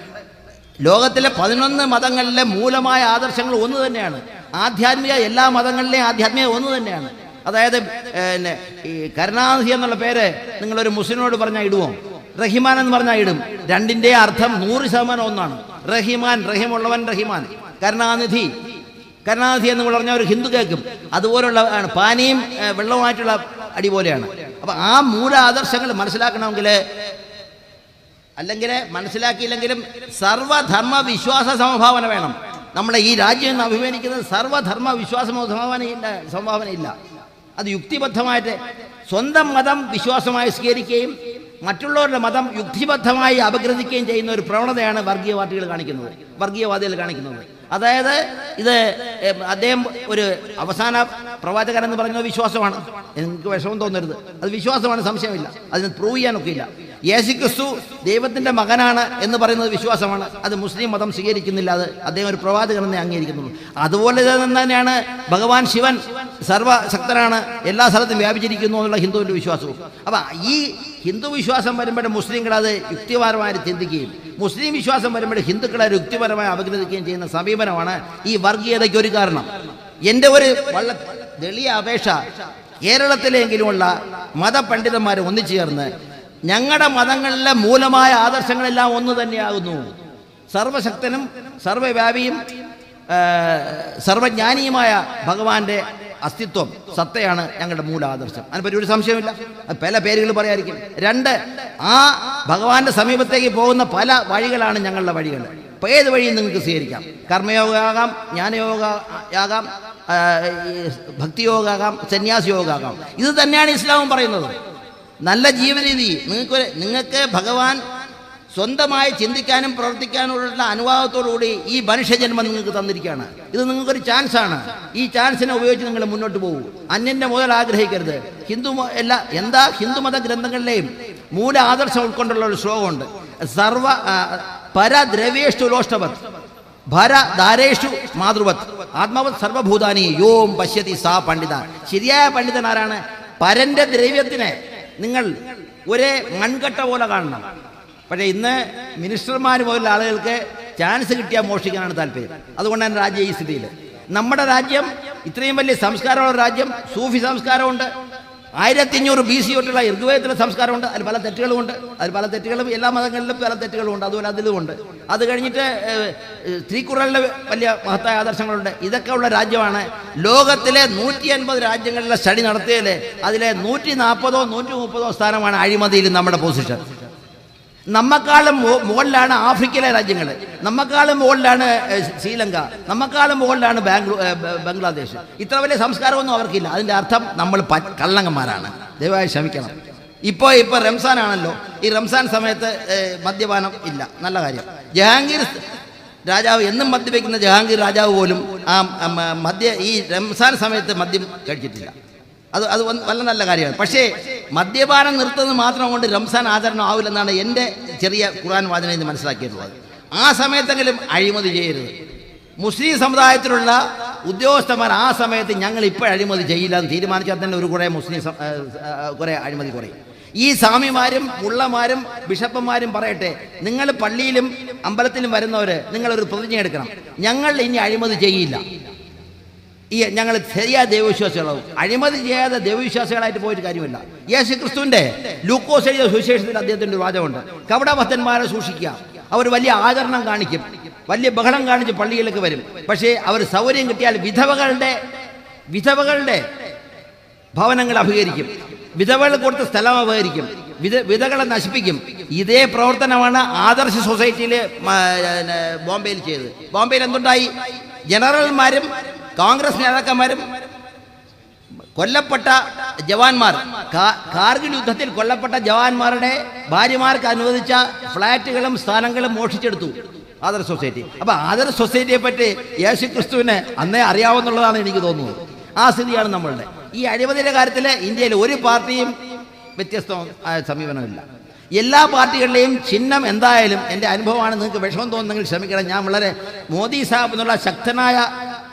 ലോകത്തിലെ 11 മതങ്ങളിലെ മൂലമായ ആദർശങ്ങൾ ഒന്ന് തന്നെയാണ്. ആധ്യാത്മിക എല്ലാ മതങ്ങളിലെയും ആധ്യാത്മിക ഒന്ന് തന്നെയാണ്. അതായത് ഈ കരുണാനിധി എന്നുള്ള പേര് നിങ്ങളൊരു മുസ്ലിമിനോട് പറഞ്ഞാൽ ഇടുമോ? റഹിമാൻ എന്ന് പറഞ്ഞാൽ ഇടും. രണ്ടിൻ്റെ അർത്ഥം 100% ഒന്നാണ്. റഹിമാൻ, റഹിമുള്ളവൻ റഹിമാൻ. കരുണാനിധി എന്ന് പറഞ്ഞാൽ ഒരു ഹിന്ദു കേൾക്കും. അതുപോലുള്ള പാനിയും വെള്ളവുമായിട്ടുള്ള അടി പോലെയാണ്. അപ്പം ആ മൂല ആദർശങ്ങൾ മനസ്സിലാക്കണമെങ്കിൽ, അല്ലെങ്കിൽ മനസ്സിലാക്കിയില്ലെങ്കിലും സർവധർമ്മ വിശ്വാസ സമഭാവന വേണം. നമ്മളെ ഈ രാജ്യം എന്ന് അഭിമാനിക്കുന്നത് സർവധർമ്മ വിശ്വാസ സംഭാവനയില്ല. അത് യുക്തിബദ്ധമായിട്ട് സ്വന്തം മതം വിശ്വാസമായി സ്വീകരിക്കുകയും മറ്റുള്ളവരുടെ മതം യുക്തിബദ്ധമായി അപഗ്രഥിക്കുകയും ചെയ്യുന്ന ഒരു പ്രവണതയാണ് വർഗീയ വർഗീയവാദികൾ കാണിക്കുന്നത്. അതായത് ഇത് അദ്ദേഹം ഒരു അവസാന പ്രവാചകൻ എന്ന് പറയുന്നത് വിശ്വാസമാണ്. എനിക്ക് വിഷമം തോന്നരുത്, അത് വിശ്വാസമാണ്, സംശയമില്ല. അതിന് പ്രൂവ് ചെയ്യാനൊക്കെ ഇല്ല. യേശുക്രിസ്തു ദൈവത്തിൻ്റെ മകനാണ് എന്ന് പറയുന്നത് വിശ്വാസമാണ്. അത് മുസ്ലിം മതം സ്വീകരിക്കുന്നില്ല. അത് അദ്ദേഹം ഒരു പ്രവാചകനെന്ന് അംഗീകരിക്കുന്നുള്ളൂ. അതുപോലെ തന്നെയാണ് ഭഗവാൻ ശിവൻ സർവശക്തനാണ്, എല്ലാ സ്ഥലത്തും വ്യാപിച്ചിരിക്കുന്നു എന്നുള്ള ഹിന്ദുവിൻ്റെ വിശ്വാസവും. അപ്പം ഈ ഹിന്ദു വിശ്വാസം വരുമ്പോൾ മുസ്ലിങ്ങൾ അത് യുക്തിപരമായി ചിന്തിക്കുകയും മുസ്ലിം വിശ്വാസം വരുമ്പോൾ ഹിന്ദുക്കളെ യുക്തിപരമായി അപഗ്രഥിക്കുകയും ചെയ്യുന്ന സമീപനമാണ് ഈ വർഗീയതയ്ക്ക് ഒരു കാരണം. എൻ്റെ ഒരു ദളിയ അപേക്ഷ, കേരളത്തിലെങ്കിലുമുള്ള മതപണ്ഡിതന്മാർ ഒന്നിച്ചു ചേർന്ന് ഞങ്ങളുടെ മതങ്ങളിലെ മൂലമായ ആദർശങ്ങളെല്ലാം ഒന്ന് തന്നെയാകുന്നു. സർവശക്തനും സർവവ്യാപിയും സർവജ്ഞാനിയുമായ ഭഗവാന്റെ അസ്തിത്വം, സത്തയാണ് ഞങ്ങളുടെ മൂലാദർശം. അതിനെപ്പറ്റി ഒരു സംശയമില്ല. പല പേരുകൾ പറയാതിരിക്കും. 2, ആ ഭഗവാന്റെ സമീപത്തേക്ക് പോകുന്ന പല വഴികളാണ് ഞങ്ങളുടെ വഴികൾ. അപ്പോൾ ഏത് വഴിയും നിങ്ങൾക്ക് സ്വീകരിക്കാം. കർമ്മയോഗമാകാം, ജ്ഞാനയോഗമാകാം, ഭക്തിയോഗമാകാം, സന്യാസയോഗമാകാം. ഇത് തന്നെയാണ് ഇസ്ലാമും പറയുന്നത്. നല്ല ജീവിതരീതി നിങ്ങൾക്ക് ഭഗവാൻ സ്വന്തമായി ചിന്തിക്കാനും പ്രവർത്തിക്കാനുള്ള അനുവാദത്തോടുകൂടി ഈ മനുഷ്യജന്മം നിങ്ങൾക്ക് തന്നിരിക്കുകയാണ്. ഇത് നിങ്ങൾക്കൊരു ചാൻസാണ്. ഈ ചാൻസിനെ ഉപയോഗിച്ച് നിങ്ങൾ മുന്നോട്ട് പോകും. അന്യൻ്റെ മുതൽ ആഗ്രഹിക്കരുത്. ഹിന്ദുമത ഗ്രന്ഥങ്ങളിലെയും മൂല ആദർശം ഉൾക്കൊണ്ടുള്ള ഒരു ശ്ലോകമുണ്ട്. പരദ്രവ്യേഷു ലോഷ്ടവത് ഭരധാരേഷു മാതൃവത് ആത്മവത് സർവഭൂതാനി യോം പശ്യതി സാ പണ്ഡിത. ശരിയായ പണ്ഡിതൻ ആരാണ്? പരന്റെ ദ്രവ്യത്തിനെ നിങ്ങൾ ഒരേ മൺകട്ട പോലെ കാണണം. പക്ഷേ ഇന്ന് മിനിസ്റ്റർമാർ പോലുള്ള ആളുകൾക്ക് ചാൻസ് കിട്ടിയാൽ മോഷ്ടിക്കാനാണ് താല്പര്യം. അതുകൊണ്ടാണ് രാജ്യം ഈ സ്ഥിതിയിൽ. നമ്മുടെ രാജ്യം ഇത്രയും വലിയ സംസ്കാരമുള്ള രാജ്യം, സൂഫി സംസ്കാരമുണ്ട്, 1500 BC തൊട്ടുള്ള ഋഗ്വേദത്തിലെ സംസ്കാരമുണ്ട്. അതിൽ പല തെറ്റുകളുമുണ്ട്. എല്ലാ മതങ്ങളിലും പല തെറ്റുകളുമുണ്ട്. അതുപോലെ അതിലുമുണ്ട്. അത് കഴിഞ്ഞിട്ട് തിരുക്കുറളിലെ വലിയ മഹത്തായ ആദർശങ്ങളുണ്ട്. ഇതൊക്കെ ഉള്ള രാജ്യമാണ്. ലോകത്തിലെ 150 രാജ്യങ്ങളിലെ സ്റ്റഡി നടത്തിയതിൽ അതിലെ 140 130 സ്ഥാനമാണ് അഴിമതിയിൽ നമ്മുടെ പൊസിഷൻ. നമ്മക്കാളും മുകളിലാണ് ആഫ്രിക്കയിലെ രാജ്യങ്ങൾ, നമ്മക്കാളും മുകളിലാണ് ശ്രീലങ്ക, നമ്മക്കാളും മുകളിലാണ് ബംഗ്ലാദേശ്. ഇത്ര വലിയ സംസ്കാരമൊന്നും അവർക്കില്ല. അതിൻ്റെ അർത്ഥം നമ്മൾ കള്ളങ്ങന്മാരാണ്. ദയവായി ക്ഷമിക്കണം. ഇപ്പോൾ റംസാൻ ആണല്ലോ. ഈ റംസാൻ സമയത്ത് മദ്യപാനം ഇല്ല, നല്ല കാര്യം. ജഹാംഗീർ രാജാവ് എന്നും മദ്യപിക്കുന്ന ജഹാംഗീർ രാജാവ് പോലും ഈ റംസാൻ സമയത്ത് മദ്യം കഴിച്ചിട്ടില്ല. അത് വളരെ നല്ല കാര്യമാണ്. പക്ഷേ മദ്യപാനം നിർത്തുന്നത് മാത്രം കൊണ്ട് റംസാൻ ആചരണം ആവില്ലെന്നാണ് എൻ്റെ ചെറിയ ഖുർആൻ വാചനയിൽ നിന്ന് മനസ്സിലാക്കിയിട്ടുള്ളത്. ആ സമയത്തെങ്കിലും അഴിമതി ചെയ്യരുത്. മുസ്ലിം സമുദായത്തിലുള്ള ഉദ്യോഗസ്ഥന്മാർ ആ സമയത്ത് ഞങ്ങൾ ഇപ്പോൾ അഴിമതി ചെയ്യില്ല എന്ന് തീരുമാനിച്ചാൽ തന്നെ കുറേ അഴിമതി കുറയും. ഈ സ്വാമിമാരും മുള്ളമാരും ബിഷപ്പന്മാരും പറയട്ടെ, നിങ്ങൾ പള്ളിയിലും അമ്പലത്തിലും വരുന്നവർ നിങ്ങളൊരു പ്രതിജ്ഞ എടുക്കണം, ഞങ്ങൾ ഇനി അഴിമതി ചെയ്യില്ല. ഞങ്ങൾ ശരിയായ ദൈവവിശ്വാസികളാവും. അഴിമതി ചെയ്യാതെ ദൈവവിശ്വാസികളായിട്ട് പോയിട്ട് കാര്യമില്ല. യേശു ക്രിസ്തുവിൻ്റെ ലൂക്കോസ് എഴുതിയ സുവിശേഷത്തിൽ അദ്ദേഹത്തിൻ്റെ ഒരു വാചകമുണ്ട്, കപടഭക്തന്മാരെ സൂക്ഷിക്കുക. അവർ വലിയ ആചരണം കാണിക്കും, വലിയ ബഹളം കാണിച്ച് പള്ളിയിലേക്ക് വരും. പക്ഷേ അവർ സൗകര്യം കിട്ടിയാൽ വിധവകളുടെ ഭവനങ്ങൾ അപഹരിക്കും, വിധവകൾ കൊടുത്ത സ്ഥലം അപഹരിക്കും, വിധകളെ നശിപ്പിക്കും. ഇതേ പ്രവർത്തനമാണ് ആദർശ സൊസൈറ്റിയിൽ ബോംബെയിൽ ചെയ്തത്. ബോംബെയിൽ എന്തുണ്ടായി? ജനറൽമാരും കോൺഗ്രസ് നേതാക്കന്മാരും കൊല്ലപ്പെട്ട ജവാന്മാർ, കാർഗിൽ യുദ്ധത്തിൽ കൊല്ലപ്പെട്ട ജവാന്മാരുടെ ഭാര്യമാർക്ക് അനുവദിച്ച ഫ്ലാറ്റുകളും സ്ഥാനങ്ങളും മോഷിച്ചെടുത്തു ആദർശ സൊസൈറ്റി. അപ്പം ആദർശ സൊസൈറ്റിയെ പറ്റി യേശു ക്രിസ്തുവിനെ അന്നേ അറിയാവുന്നുള്ളതാണ് എനിക്ക് തോന്നുന്നത്. ആ സ്ഥിതിയാണ് നമ്മളുടെ. ഈ അഴിമതിയുടെ കാര്യത്തിൽ ഇന്ത്യയിൽ ഒരു പാർട്ടിയും വ്യത്യസ്തമായ സമീപനമില്ല. എല്ലാ പാർട്ടികളുടെയും ചിഹ്നം എന്തായാലും എൻ്റെ അനുഭവമാണ്. നിങ്ങൾക്ക് വിഷമം തോന്നുന്നെങ്കിൽ ക്ഷമിക്കണം. ഞാൻ വളരെ മോദി സാഹിബ് എന്നുള്ള ശക്തനായ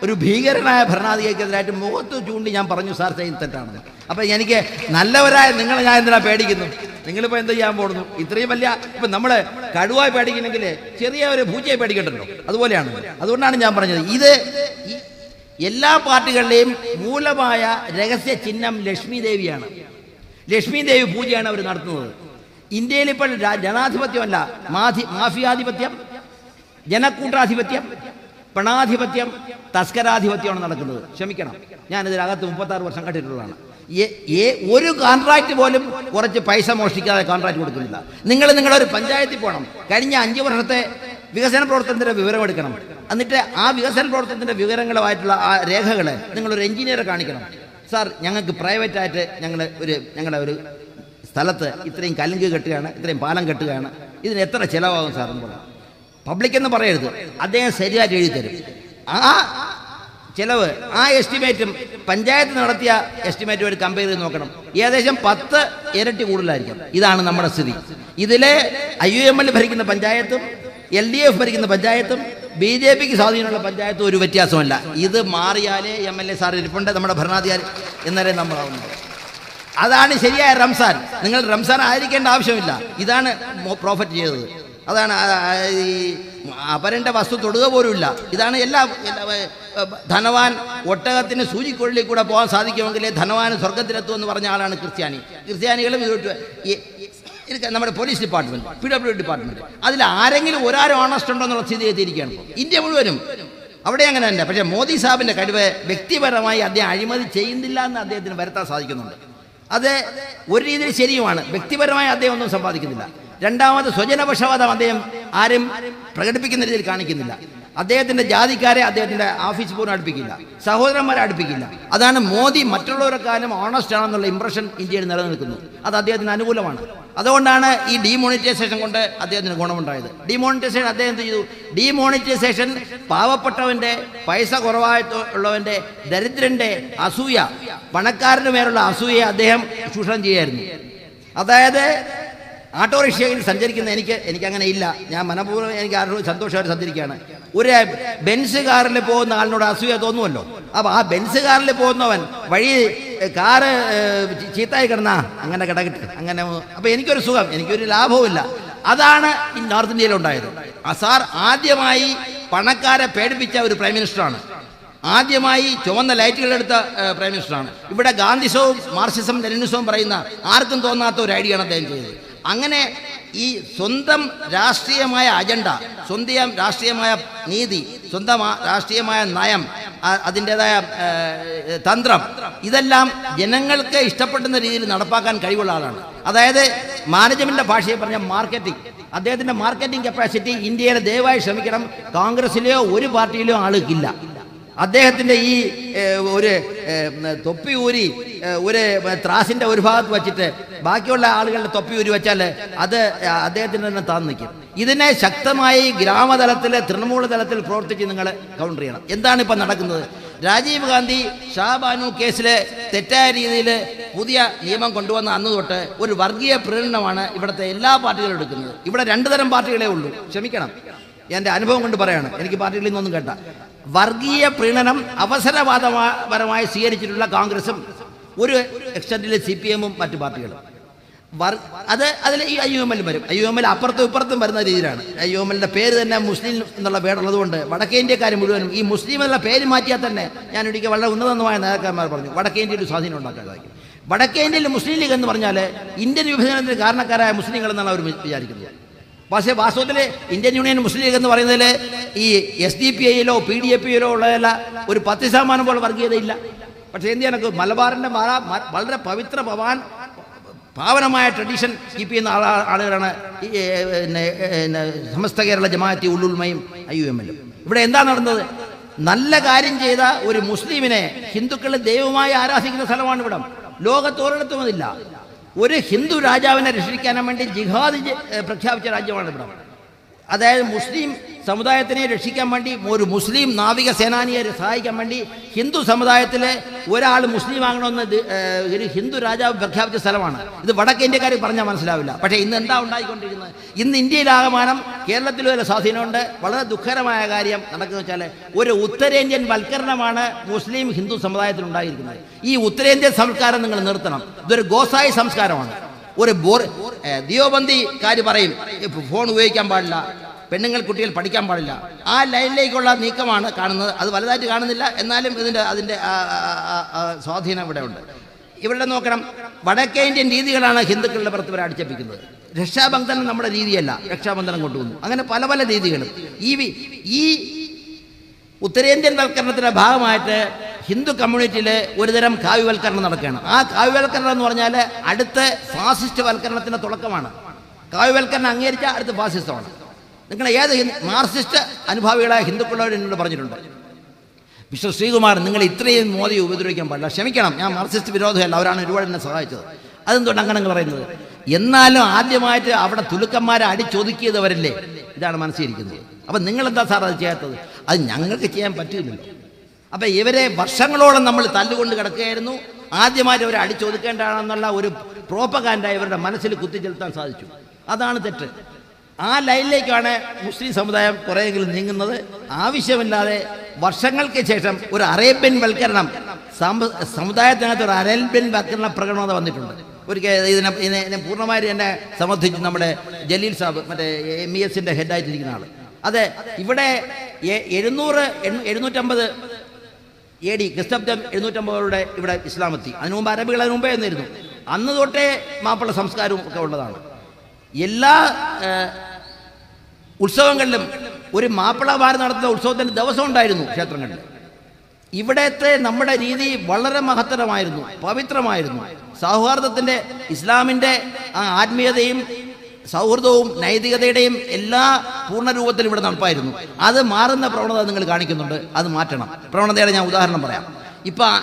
ഒരു ഭീകരനായ ഭരണാധികാരിക്കെതിരായിട്ട് മുഖത്ത് ചൂണ്ടി ഞാൻ പറഞ്ഞു, സാർ ചെയ്യുന്ന തെറ്റാണ്. അപ്പം എനിക്ക് നല്ലവരായ നിങ്ങളെ ഞാൻ എന്തിനാ പേടിക്കുന്നു? നിങ്ങളിപ്പോൾ എന്ത് ചെയ്യാൻ പോകുന്നു? ഇത്രയും വലിയ ഇപ്പം നമ്മൾ കടുവായി പേടിക്കണമെങ്കിൽ ചെറിയ ഒരു പൂച്ചയെ പേടിക്കണ്ടല്ലോ, അതുപോലെയാണ്. അതുകൊണ്ടാണ് ഞാൻ പറഞ്ഞത്, ഇത് എല്ലാ പാർട്ടികളുടെയും മൂലമായ രഹസ്യ ചിഹ്നം ലക്ഷ്മി ദേവിയാണ്. ലക്ഷ്മി ദേവി പൂജയാണ് അവർ നടത്തുന്നത്. ഇന്ത്യയിൽ ഇപ്പോൾ ജനാധിപത്യമല്ല, മാഫിയാധിപത്യം, ജനക്കൂട്ടാധിപത്യം, പണാധിപത്യം, തസ്കരാധിപത്യമാണ് നടക്കുന്നത്. ക്ഷമിക്കണം, ഞാനിതിനകത്ത് 36 വർഷം കണ്ടിട്ടുള്ളതാണ്. ഒരു കോൺട്രാക്ട് പോലും കുറച്ച് പൈസ മോഷ്ടിക്കാതെ കോൺട്രാക്ട് കൊടുക്കുന്നില്ല. നിങ്ങളൊരു പഞ്ചായത്തിൽ പോകണം, കഴിഞ്ഞ 5 വർഷത്തെ വികസന പ്രവർത്തനത്തിൻ്റെ വിവരം എടുക്കണം. എന്നിട്ട് ആ വികസന പ്രവർത്തനത്തിൻ്റെ വിവരങ്ങളുമായിട്ടുള്ള ആ രേഖകൾ നിങ്ങളൊരു എഞ്ചിനീയറെ കാണിക്കണം. സാർ, ഞങ്ങൾക്ക് പ്രൈവറ്റായിട്ട് ഞങ്ങളുടെ ഒരു സ്ഥലത്ത് ഇത്രയും കലുങ്ക് കെട്ടുകയാണ്, ഇത്രയും പാലം കെട്ടുകയാണ്, ഇതിന് എത്ര ചിലവാകും സാർ എന്ന് പറയാം. പബ്ലിക് എന്ന് പറയരുത്, അദ്ദേഹം ശരിയായിട്ട് എഴുതി തരും. ആ ചിലവ്, ആ എസ്റ്റിമേറ്റും പഞ്ചായത്ത് നടത്തിയ എസ്റ്റിമേറ്റുമായിട്ട് കമ്പയർ ചെയ്ത് നോക്കണം, ഏകദേശം 10 ഇരട്ടി കൂടുതലായിരിക്കും. ഇതാണ് നമ്മുടെ സ്ഥിതി. ഇതിലെ IUML ഭരിക്കുന്ന പഞ്ചായത്തും LDF ഭരിക്കുന്ന പഞ്ചായത്തും BJPക്ക് സ്വാധീനമുള്ള പഞ്ചായത്തും ഒരു വ്യത്യാസമല്ല. ഇത് മാറിയാലേ MLA സാർ ഇരിപ്പുണ്ട് നമ്മുടെ ഭരണാധികാരി എന്നവരെ നമ്മളാവുന്നത്. അതാണ് ശരിയായ റംസാൻ. നിങ്ങൾ റംസാൻ ആയിരിക്കേണ്ട ആവശ്യമില്ല. ഇതാണ് പ്രോഫറ്റ് ചെയ്തത്. അതാണ് ഈ അപരൻ്റെ വസ്തു തൊടുക പോലുമില്ല. ഇതാണ് എല്ലാ ധനവാൻ ഒട്ടകത്തിന് സൂചിക്കൊള്ളിൽ കൂടെ പോകാൻ സാധിക്കുമെങ്കിലേ ധനവാന് സ്വർഗത്തിലെത്തുമെന്ന് പറഞ്ഞ ആളാണ് ക്രിസ്ത്യാനികളും നമ്മുടെ പോലീസ് ഡിപ്പാർട്ട്മെൻറ്റ്, PW ഡിപ്പാർട്ട്മെൻറ്റ്. അതിൽ ആരെങ്കിലും ഒരാരും ഓണസ്റ്റ് ഉണ്ടോ എന്നുള്ള സ്ഥിതി എത്തിയിരിക്കുകയാണ് ഇന്ത്യ മുഴുവനും. അവിടെ അങ്ങനെ തന്നെ. പക്ഷേ മോദി സാഹിബിൻ്റെ കഴിവ് വ്യക്തിപരമായി അദ്ദേഹം അഴിമതി ചെയ്യുന്നില്ല എന്ന് അദ്ദേഹത്തിന് വരുത്താൻ സാധിക്കുന്നുണ്ട്. അത് ഒരു രീതിയിൽ ശരിയുമാണ്. വ്യക്തിപരമായി അദ്ദേഹം ഒന്നും സമ്പാദിക്കുന്നില്ല. രണ്ടാമത്, സ്വജനപക്ഷപാതം അദ്ദേഹം ആരും പ്രകടിപ്പിക്കുന്ന രീതിയിൽ കാണിക്കുന്നില്ല. അദ്ദേഹത്തിൻ്റെ ജാതിക്കാരെ അദ്ദേഹത്തിൻ്റെ ഓഫീസ് പോലും അടുപ്പിക്കില്ല, സഹോദരന്മാരെ അടുപ്പിക്കില്ല. അതാണ് മോദി മറ്റുള്ളവരെക്കാളും ഓണസ്റ്റ് ആണെന്നുള്ള ഇംപ്രഷൻ ഇന്ത്യയിൽ നിലനിൽക്കുന്നു. അത് അദ്ദേഹത്തിന് അനുകൂലമാണ്. അതുകൊണ്ടാണ് ഈ ഡീമോണിറ്റൈസേഷൻ കൊണ്ട് അദ്ദേഹത്തിന് ഗുണമുണ്ടായത്. ഡീമോണിറ്റൈസേഷൻ അദ്ദേഹം എന്ത് ചെയ്തു? ഡീമോണിറ്റൈസേഷൻ പാവപ്പെട്ടവൻ്റെ, പൈസ കുറവായിട്ടുള്ളവൻ്റെ, ദരിദ്രൻ്റെ അസൂയ, പണക്കാരന് മേലുള്ള അസൂയയെ അദ്ദേഹം ചൂഷണം ചെയ്യായിരുന്നു. അതായത് ഓട്ടോറിക്ഷയിൽ സഞ്ചരിക്കുന്ന എനിക്കങ്ങനെ ഇല്ല. ഞാൻ മനഃപൂർവ്വം എനിക്ക് ആരോട് സന്തോഷമായിട്ട് സഞ്ചരിക്കുകയാണ്. ഒരു ബെൻസ് കാറിൽ പോകുന്ന ആളിനോട് അസൂയ തോന്നുമല്ലോ. അപ്പോൾ ആ ബെൻസ് കാറിൽ പോകുന്നവൻ വഴി കാറ് ചീത്തായി കിടന്നാ അങ്ങനെ കിടക്കട്ടെ, അങ്ങനെ. അപ്പോൾ എനിക്കൊരു സുഖം, എനിക്കൊരു ലാഭവുമില്ല. അതാണ് ഈ നോർത്ത് ഇന്ത്യയിലുണ്ടായത്. സാർ ആദ്യമായി പണക്കാരെ പേടിപ്പിച്ച ഒരു പ്രൈം മിനിസ്റ്ററാണ്. ആദ്യമായി ചുവന്ന ലൈറ്റുകളെടുത്ത പ്രൈം മിനിസ്റ്ററാണ്. ഇവിടെ ഗാന്ധിസവും മാർക്സിസം ലെനിനിസവും പറയുന്ന ആർക്കും തോന്നാത്ത ഒരു ഐഡിയയാണ് അദ്ദേഹം ചെയ്തത്. അങ്ങനെ ഈ സ്വന്തം രാഷ്ട്രീയമായ അജണ്ട, സ്വന്തം രാഷ്ട്രീയമായ നീതി, സ്വന്തം രാഷ്ട്രീയമായ നയം, അതിൻ്റെതായ തന്ത്രം, ഇതെല്ലാം ജനങ്ങൾക്ക് ഇഷ്ടപ്പെടുന്ന രീതിയിൽ നടപ്പാക്കാൻ കഴിവുള്ള ആളാണ്. അതായത് മാനേജ്മെൻറ്റിൻ്റെ ഭാഷയെ പറഞ്ഞ മാർക്കറ്റിംഗ്, അദ്ദേഹത്തിൻ്റെ മാർക്കറ്റിംഗ് കപ്പാസിറ്റി ഇന്ത്യയിൽ ദയവായി ശ്രമിക്കണം. കോൺഗ്രസ്സിലെയോ ഒരു പാർട്ടിയിലെയോ ആൾക്കില്ല. അദ്ദേഹത്തിൻ്റെ ഈ ഒരു തൊപ്പി ഊരി ഒരു ത്രാസിൻ്റെ ഒരു ഭാഗത്ത് വച്ചിട്ട് ബാക്കിയുള്ള ആളുകളുടെ തൊപ്പി ഊരി വെച്ചാൽ അത് അദ്ദേഹത്തിന് തന്നെ താന്ന് നിൽക്കും. ഇതിനെ ശക്തമായി ഗ്രാമതലത്തിൽ, തൃണമൂല തലത്തിൽ പ്രവർത്തിച്ച് നിങ്ങൾ കൗണ്ടർ ചെയ്യണം. എന്താണ് ഇപ്പം നടക്കുന്നത്? രാജീവ് ഗാന്ധി ഷാബാനു കേസിൽ തെറ്റായ രീതിയിൽ പുതിയ നിയമം കൊണ്ടുവന്ന അന്ന് തൊട്ട് ഒരു വർഗീയ പ്രീണനമാണ് ഇവിടുത്തെ എല്ലാ പാർട്ടികളും എടുക്കുന്നത്. ഇവിടെ രണ്ട് തരം പാർട്ടികളേ ഉള്ളൂ. ക്ഷമിക്കണം, എൻ്റെ അനുഭവം കൊണ്ട് പറയാണ്, എനിക്ക് പാർട്ടികളിൽ നിന്നൊന്നും കേട്ട. വർഗീയ പ്രീണനം അവസരവാദപരമായി സ്വീകരിച്ചിട്ടുള്ള കോൺഗ്രസും ഒരു എക്സ്റ്റൻറ്റിൽ CPM-ഉം മറ്റു പാർട്ടികളും. അതിൽ ഈ IUML വരും. IUML അപ്പുറത്തും ഇപ്പുറത്തും വരുന്ന രീതിയിലാണ്. IUML-ന്റെ പേര് തന്നെ മുസ്ലിം എന്നുള്ള പേരുള്ളതുകൊണ്ട് വടക്കേ ഇന്ത്യക്കാർ മുഴുവനും ഈ മുസ്ലിം എന്നുള്ള പേര് മാറ്റിയാൽ തന്നെ, ഞാൻ ഒരിക്കൽ വളരെ ഉന്നതമായ നേതാക്കന്മാർ പറഞ്ഞു, വടക്കേ ഇന്ത്യയിൽ ഒരു സ്വാധീനം ഉണ്ടാക്കാൻ സാധിക്കും. വടക്കേ ഇന്ത്യയിൽ മുസ്ലിം ലീഗ് എന്ന് പറഞ്ഞാൽ ഇന്ത്യൻ വിഭജനത്തിന് കാരണക്കാരായ മുസ്ലിങ്ങൾ എന്നാണ് അവർ വിചാരിക്കുന്നത്. പക്ഷേ വാസ്തവത്തിൽ ഇന്ത്യൻ യൂണിയൻ മുസ്ലിം ലീഗ് എന്ന് പറയുന്നതിൽ ഈ SDPI-യിലോ PDP-യിലോ ഉള്ളതല്ല ഒരു 10% പോലെ വർഗീയതയില്ല. പക്ഷേ എന്ത് ചെയ്യാനൊക്കെ മലബാറിൻ്റെ വളരെ പവിത്ര പാവനമായ ട്രഡീഷൻ കീപ്പ് ചെയ്യുന്ന ആളുകളാണ് സമസ്ത കേരള ജമാഅത്തി ഉലുമയും IUML-ഉം. ഇവിടെ എന്താ നടന്നത്? നല്ല കാര്യം ചെയ്ത ഒരു മുസ്ലിമിനെ ഹിന്ദുക്കൾ ദൈവമായി ആരാധിക്കുന്ന സ്ഥലമാണ് ഇവിടം. ലോകത്തോരിടത്തും അതില്ല. ഒരു ഹിന്ദു രാജാവിനെ രക്ഷിക്കാൻ വേണ്ടി ജിഹാദ് പ്രഖ്യാപിച്ച രാജ്യമാണ് ഇവിടെ. അതായത് മുസ്ലിം സമുദായത്തിനെ രക്ഷിക്കാൻ വേണ്ടി, ഒരു മുസ്ലിം നാവിക സേനാനിയെ സഹായിക്കാൻ വേണ്ടി ഹിന്ദു സമുദായത്തിലെ ഒരാൾ മുസ്ലിം ആകണമെന്ന് ഒരു ഹിന്ദു രാജാവ് പ്രഖ്യാപിച്ച സ്ഥലമാണ് ഇത്. വടക്കേ ഇന്ത്യക്കാർ പറഞ്ഞാൽ മനസ്സിലാവില്ല. പക്ഷേ ഇന്ന് എന്താ ഉണ്ടായിക്കൊണ്ടിരിക്കുന്നത്? ഇന്ന് ഇന്ത്യയിലാകമാനം, കേരളത്തിലും ഒരു സ്വാധീനമുണ്ട്. വളരെ ദുഃഖകരമായ കാര്യം നടക്കുന്നത് വെച്ചാൽ ഒരു ഉത്തരേന്ത്യൻ വൽക്കരണമാണ് മുസ്ലിം ഹിന്ദു സമുദായത്തിൽ ഉണ്ടായിരിക്കുന്നത്. ഈ ഉത്തരേന്ത്യൻ സംസ്കാരം നിങ്ങൾ നിർത്തണം. ഇതൊരു ഗോസായി സംസ്കാരമാണ്. ഒരു ദിയോബന്ദിക്കാർ പറയും ഫോൺ ഉപയോഗിക്കാൻ പാടില്ല, പെണ്ണുങ്ങൾ കുട്ടികൾ പഠിക്കാൻ പാടില്ല. ആ ലൈനിലേക്കുള്ള നീക്കമാണ് കാണുന്നത്. അത് വലുതായിട്ട് കാണുന്നില്ല, എന്നാലും അതിൻ്റെ സ്വാധീനം ഇവിടെ ഉണ്ട്. ഇവിടെ നോക്കണം, വടക്കേ ഇന്ത്യൻ രീതികളാണ് ഹിന്ദുക്കളുടെ പുറത്ത് വരെ അടിച്ചേപ്പിക്കുന്നത്. രക്ഷാബന്ധനം നമ്മുടെ രീതിയല്ല, രക്ഷാബന്ധനം കൊണ്ടുവന്നു. അങ്ങനെ പല പല രീതികളും ഈ ഉത്തരേന്ത്യൻ വൽക്കരണത്തിൻ്റെ ഭാഗമായിട്ട് ഹിന്ദു കമ്മ്യൂണിറ്റിയിൽ ഒരുതരം കാവ്യവൽക്കരണം നടക്കുകയാണ്. ആ കാവ്യവൽക്കരണം എന്ന് പറഞ്ഞാൽ അടുത്ത ഫാസിസ്റ്റ് വൽക്കരണത്തിൻ്റെ തുടക്കമാണ്. കാവ്യവൽക്കരണം അംഗീകരിച്ച അടുത്ത ഫാസിസ്റ്റമാണ്. നിങ്ങൾ ഏത് മാർക്സിസ്റ്റ് അനുഭാവികളായ ഹിന്ദുക്കളോട് എന്നോട് പറഞ്ഞിട്ടുണ്ട്, മിസ്റ്റർ ശ്രീകുമാർ, നിങ്ങൾ ഇത്രയും മോദിയെ ഉപദ്രവിക്കാൻ പാടില്ല. ക്ഷമിക്കണം, ഞാൻ മാർക്സിസ്റ്റ് വിരോധമല്ല, അവരാണ് ഒരുപാട് എന്നെ സഹായിച്ചത്. അതെന്തുകൊണ്ട് അങ്ങനെ നിങ്ങൾ പറയുന്നത്? എന്നാലും ആദ്യമായിട്ട് അവിടെ തുലുക്കന്മാരെ അടിച്ചൊതുക്കിയതവരല്ലേ? ഇതാണ് മനസ്സിലിരിക്കുന്നത്. അപ്പം നിങ്ങളെന്താ സാർ അത് ചെയ്യാത്തത്? അത് ഞങ്ങൾക്ക് ചെയ്യാൻ പറ്റില്ലല്ലോ. അപ്പം ഇവരെ വർഷങ്ങളോളം നമ്മൾ തല്ലുകൊണ്ട് കിടക്കുകയായിരുന്നു. ആദ്യമായിട്ട് അവരെ അടിച്ചൊതുക്കേണ്ടതാണെന്നുള്ള ഒരു പ്രോപ്പഗാൻഡ ഇവരുടെ മനസ്സിൽ കുത്തിച്ചെലുത്താൻ സാധിച്ചു. അതാണ് തെറ്റ്. ആ ലൈനിലേക്കാണ് മുസ്ലിം സമുദായം കുറേയെങ്കിലും നീങ്ങുന്നത്. ആവശ്യമില്ലാതെ വർഷങ്ങൾക്ക് ശേഷം ഒരു അറേബ്യൻ വൽക്കരണം, സമുദായത്തിനകത്ത് ഒരു അറേബ്യൻ വൽക്കരണ പ്രകടനത വന്നിട്ടുണ്ട്. ഒരിക്കൽ ഇതിനെ പൂർണ്ണമായിട്ട് എന്നെ സമർത്ഥിച്ചു നമ്മുടെ ജലീൽ സാബ്, മറ്റേ MES-ൻ്റെ ഹെഡായിട്ടിരിക്കുന്ന ആൾ. അതെ, ഇവിടെ 750 AD ക്രിസ്തബ്ദം 750 ഇവിടെ ഇസ്ലാമെത്തി. അതിനു മുമ്പ് അറബികൾ അതിന് മുമ്പേ എന്നിരുന്നു. അന്ന് തൊട്ടേ മാപ്പിള സംസ്കാരവും ഒക്കെ ഉള്ളതാണ്. എല്ലാ ഉത്സവങ്ങളിലും ഒരു മാപ്പിളമാർ നടത്തുന്ന ഉത്സവത്തിൻ്റെ ദിവസം ഉണ്ടായിരുന്നു ക്ഷേത്രങ്ങളിൽ. ഇവിടത്തെ നമ്മുടെ രീതി വളരെ മഹത്തരമായിരുന്നു, പവിത്രമായിരുന്നു. സൗഹാർദ്ദത്തിൻ്റെ, ഇസ്ലാമിൻ്റെ ആ ആത്മീയതയും സൗഹൃദവും നൈതികതയുടെയും എല്ലാ പൂർണ്ണരൂപത്തിലും ഇവിടെ നടപ്പായിരുന്നു. അത് മാറുന്ന പ്രവണത നിങ്ങൾ കാണിക്കുന്നുണ്ട്. അത് മാറ്റണം. പ്രവണതയുടെ ഞാൻ ഉദാഹരണം പറയാം. ഇപ്പം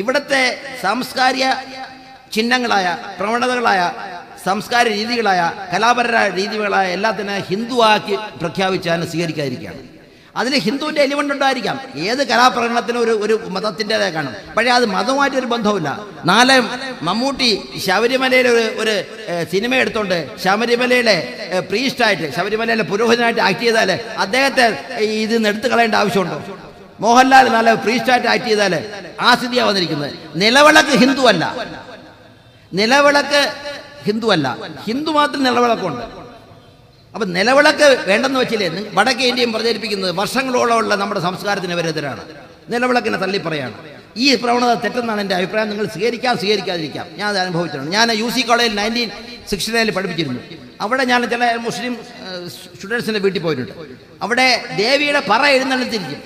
ഇവിടുത്തെ സാംസ്കാരിക ചിഹ്നങ്ങളായ, പ്രവണതകളായ, സംസ്കാര രീതികളായ, കലാപരമായ രീതികളായ എല്ലാത്തിനും ഹിന്ദുവാക്കി പ്രഖ്യാപിച്ചാൽ സ്വീകരിക്കാതിരിക്കുകയാണ്. അതിൽ ഹിന്ദുവിൻ്റെ എലിമെൻ്റ് ഉണ്ടായിരിക്കാം. ഏത് കലാപ്രകടനത്തിനും ഒരു മതത്തിൻ്റെതായ കാണും. പക്ഷേ അത് മതവുമായിട്ടൊരു ബന്ധവുമില്ല. നാളെ മമ്മൂട്ടി ശബരിമലയിൽ ഒരു സിനിമ എടുത്തുകൊണ്ട് ശബരിമലയിലെ പ്രീസ്റ്റായിട്ട്, ശബരിമലയിലെ പുരോഹിതനായിട്ട് ആക്ട് ചെയ്താൽ അദ്ദേഹത്തെ ഇതിന്ന് എടുത്തു കളയേണ്ട ആവശ്യമുണ്ടോ? മോഹൻലാൽ നാളെ പ്രീസ്റ്റായിട്ട് ആക്ട് ചെയ്താൽ ആ സ്ഥിതിയാണ് വന്നിരിക്കുന്നത്. നിലവിളക്ക് ഹിന്ദുവല്ല, നിലവിളക്ക് ഹിന്ദുവല്ല, ഹിന്ദു മാത്രം നിലവിളക്കുണ്ട്. അപ്പം നിലവിളക്ക് വേണ്ടെന്ന് വെച്ചില്ലേ വടക്കേ ഇന്ത്യയും പ്രചരിപ്പിക്കുന്നത് വർഷങ്ങളോളമുള്ള നമ്മുടെ സംസ്കാരത്തിന് വിരുദ്ധരാണ്. നിലവിളക്കിനെ തള്ളി പറയാണ്. ഈ പ്രവണത തെറ്റെന്നാണ് എൻ്റെ അഭിപ്രായം. നിങ്ങൾ സ്വീകരിക്കാതിരിക്കാം. ഞാൻ അത് അനുഭവിച്ചിട്ടുണ്ട്. ഞാൻ UC കോളേജിൽ 1969 പഠിപ്പിച്ചിരുന്നു. അവിടെ ഞാൻ ചില മുസ്ലിം സ്റ്റുഡൻസിൻ്റെ വീട്ടിൽ പോയിട്ടുണ്ട്. അവിടെ ദേവിയുടെ പറ എഴുന്നള്ളിത്തിരിക്കും.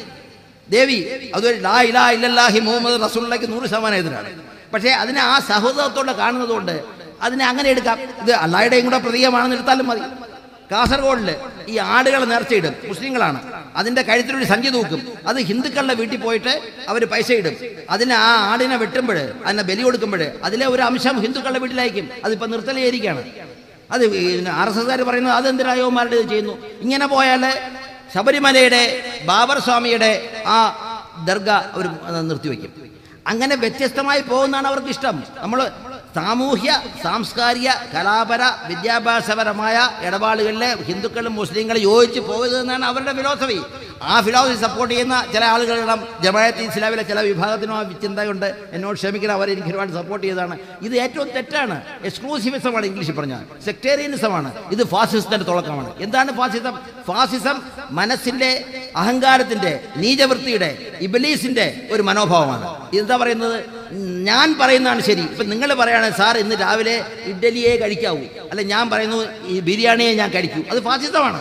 ദേവി അതൊരു ലാ ഇലാഹ ഇല്ലല്ലാഹി മുഹമ്മദ് റസൂലുള്ളാഹിക്ക് 100% എതിരാണ്. പക്ഷേ അതിനെ ആ സഹോദരത്തോടെ കാണുന്നതുകൊണ്ട് അതിനെ അങ്ങനെ എടുക്കാം. ഇത് അള്ളാഹയുടെയും കൂടെ പ്രതീകമാണെന്ന് എടുത്താലും മതി. കാസർഗോഡിൽ ഈ ആടുകളെ നേർച്ചയിടും, മുസ്ലിങ്ങളാണ്. അതിൻ്റെ കഴുത്തിലൊരു സഞ്ചി തൂക്കും. അത് ഹിന്ദുക്കളുടെ വീട്ടിൽ പോയിട്ട് അവർ പൈസ ഇടും. അതിന് ആ ആടിനെ വെട്ടുമ്പോൾ, അതിനെ ബലി കൊടുക്കുമ്പോൾ അതിലെ ഒരു അംശം ഹിന്ദുക്കളുടെ വീട്ടിലായിരിക്കും. അതിപ്പോൾ നിർത്തലേരിക്കുകയാണ്. അത് RSSകാർ പറയുന്നത് അതെന്തിനായോമാരുടെ ചെയ്യുന്നു. ഇങ്ങനെ പോയാൽ ശബരിമലയുടെ ബാബർ സ്വാമിയുടെ ആ ദർഗ അവർ നിർത്തിവെക്കും. അങ്ങനെ വ്യത്യസ്തമായി പോകുന്നതാണ് അവർക്ക് ഇഷ്ടം. നമ്മൾ സാമൂഹ്യ സാംസ്കാരിക കലാപര വിദ്യാഭ്യാസപരമായ ഇടപാടുകളിലെ ഹിന്ദുക്കളും മുസ്ലിങ്ങളും യോജിച്ച് പോകരുതെന്നാണ് അവരുടെ ഫിലോസഫി. ആ ഫിലോസഫി സപ്പോർട്ട് ചെയ്യുന്ന ചില ആളുകളുടെ ജമാഅത്ത് ഇസ്ലാമിലെ ചില വിഭാഗത്തിനും ആ ചിന്തയുണ്ട്. എന്നോട് ക്ഷമിക്കണം, അവർ എനിക്ക് ഒരുപാട് സപ്പോർട്ട് ചെയ്തതാണ്. ഇത് ഏറ്റവും തെറ്റാണ്. എക്സ്ക്ലൂസിവിസമാണ് ഇംഗ്ലീഷിൽ പറഞ്ഞാൽ. സെക്ടേറിയനിസമാണ്. ഇത് ഫാസിസത്തിൻ്റെ തുടക്കമാണ്. എന്താണ് ഫാസിസം? ഫാസിസം മനസ്സിൻ്റെ അഹങ്കാരത്തിൻ്റെ നീചവൃത്തിയുടെ ഇബ്ലീസിൻ്റെ ഒരു മനോഭാവമാണ്. എന്താ പറയുന്നത്? ഞാൻ പറയുന്നതാണ് ശരി. ഇപ്പം നിങ്ങൾ പറയുകയാണ് സാർ ഇന്ന് രാവിലെ ഇഡ്ഡലിയെ കഴിക്കാവൂ, അല്ല ഞാൻ പറയുന്നു ഈ ബിരിയാണിയെ ഞാൻ കഴിക്കൂ. അത് ഫാസിസമാണ്.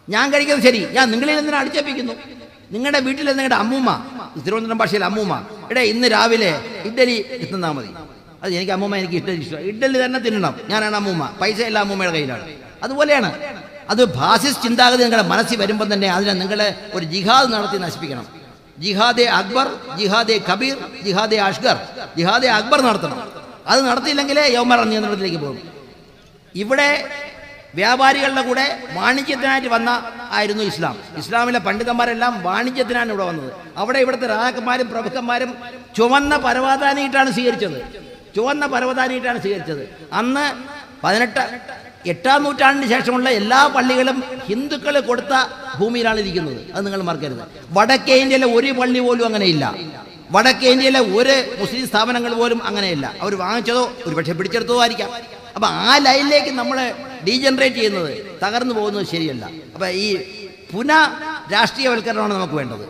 ഞാൻ കഴിക്കുന്നത് ശരി. ഞാൻ നിങ്ങളിൽ എന്തിനാ അടിച്ചേപ്പിക്കുന്നു? നിങ്ങളുടെ വീട്ടിൽ നിങ്ങളുടെ അമ്മൂമ്മ, തിരുവനന്തപുരം ഭാഷയിൽ അമ്മൂമ്മ, ഇന്ന് രാവിലെ ഇഡ്ഡലി തിന്നാൽ മതി. അത് എനിക്ക് അമ്മൂമ്മ, എനിക്ക് ഇഡ്ഡലി ഇഷ്ടം. ഇഡ്ഡലി തന്നെ തിന്നണം. ഞാനാണ് അമ്മൂമ്മ. പൈസ എല്ലാം അമ്മൂമ്മയുടെ കയ്യിലാണ്. അതുപോലെയാണ്. അത് ഫാസിസ്റ്റ് ചിന്താഗതി നിങ്ങളുടെ മനസ്സിൽ വരുമ്പം തന്നെ അതിനെ നിങ്ങൾ ഒരു ജിഹാദ് നടത്തി നശിപ്പിക്കണം. ജിഹാദെ അക്ബർ, ജിഹാദെ കബീർ, ജിഹാദെ അഷ്ഗർ. ജിഹാദെ അക്ബർ നടത്തണം. അത് നടത്തിയില്ലെങ്കിലേ യൗമർ നിയന്ത്രണത്തിലേക്ക് പോകും. ഇവിടെ വ്യാപാരികളുടെ കൂടെ വാണിജ്യത്തിനായിട്ട് വന്ന ആയിരുന്നു ഇസ്ലാം. ഇസ്ലാമിലെ പണ്ഡിതന്മാരെല്ലാം വാണിജ്യത്തിനാണ് ഇവിടെ വന്നത്. അവിടെ ഇവിടുത്തെ രാജാക്കന്മാരും പ്രഭുക്കന്മാരും ചുവന്ന പരവതാനിയിട്ടാണ് സ്വീകരിച്ചത്. അന്ന് 8-ാം നൂറ്റാണ്ടിന് ശേഷമുള്ള എല്ലാ പള്ളികളും ഹിന്ദുക്കൾ കൊടുത്ത ഭൂമിയിലാണ് ഇരിക്കുന്നത്. അത് നിങ്ങൾ മറക്കരുത്. വടക്കേ ഇന്ത്യയിലെ ഒരു പള്ളി പോലും അങ്ങനെയില്ല. വടക്കേ ഇന്ത്യയിലെ ഒരു മുസ്ലിം സ്ഥാപനങ്ങൾ പോലും അങ്ങനെയില്ല. അവർ വാങ്ങിച്ചതോ ഒരു പക്ഷേ പിടിച്ചെടുത്തതോ ആയിരിക്കാം. അപ്പം ആ ലൈനിലേക്ക് നമ്മൾ ഡീജനറേറ്റ് ചെയ്യുന്നത്, തകർന്നു പോകുന്നത് ശരിയല്ല. അപ്പം ഈ രാഷ്ട്രീയവൽക്കരണമാണ് നമുക്ക് വേണ്ടത്.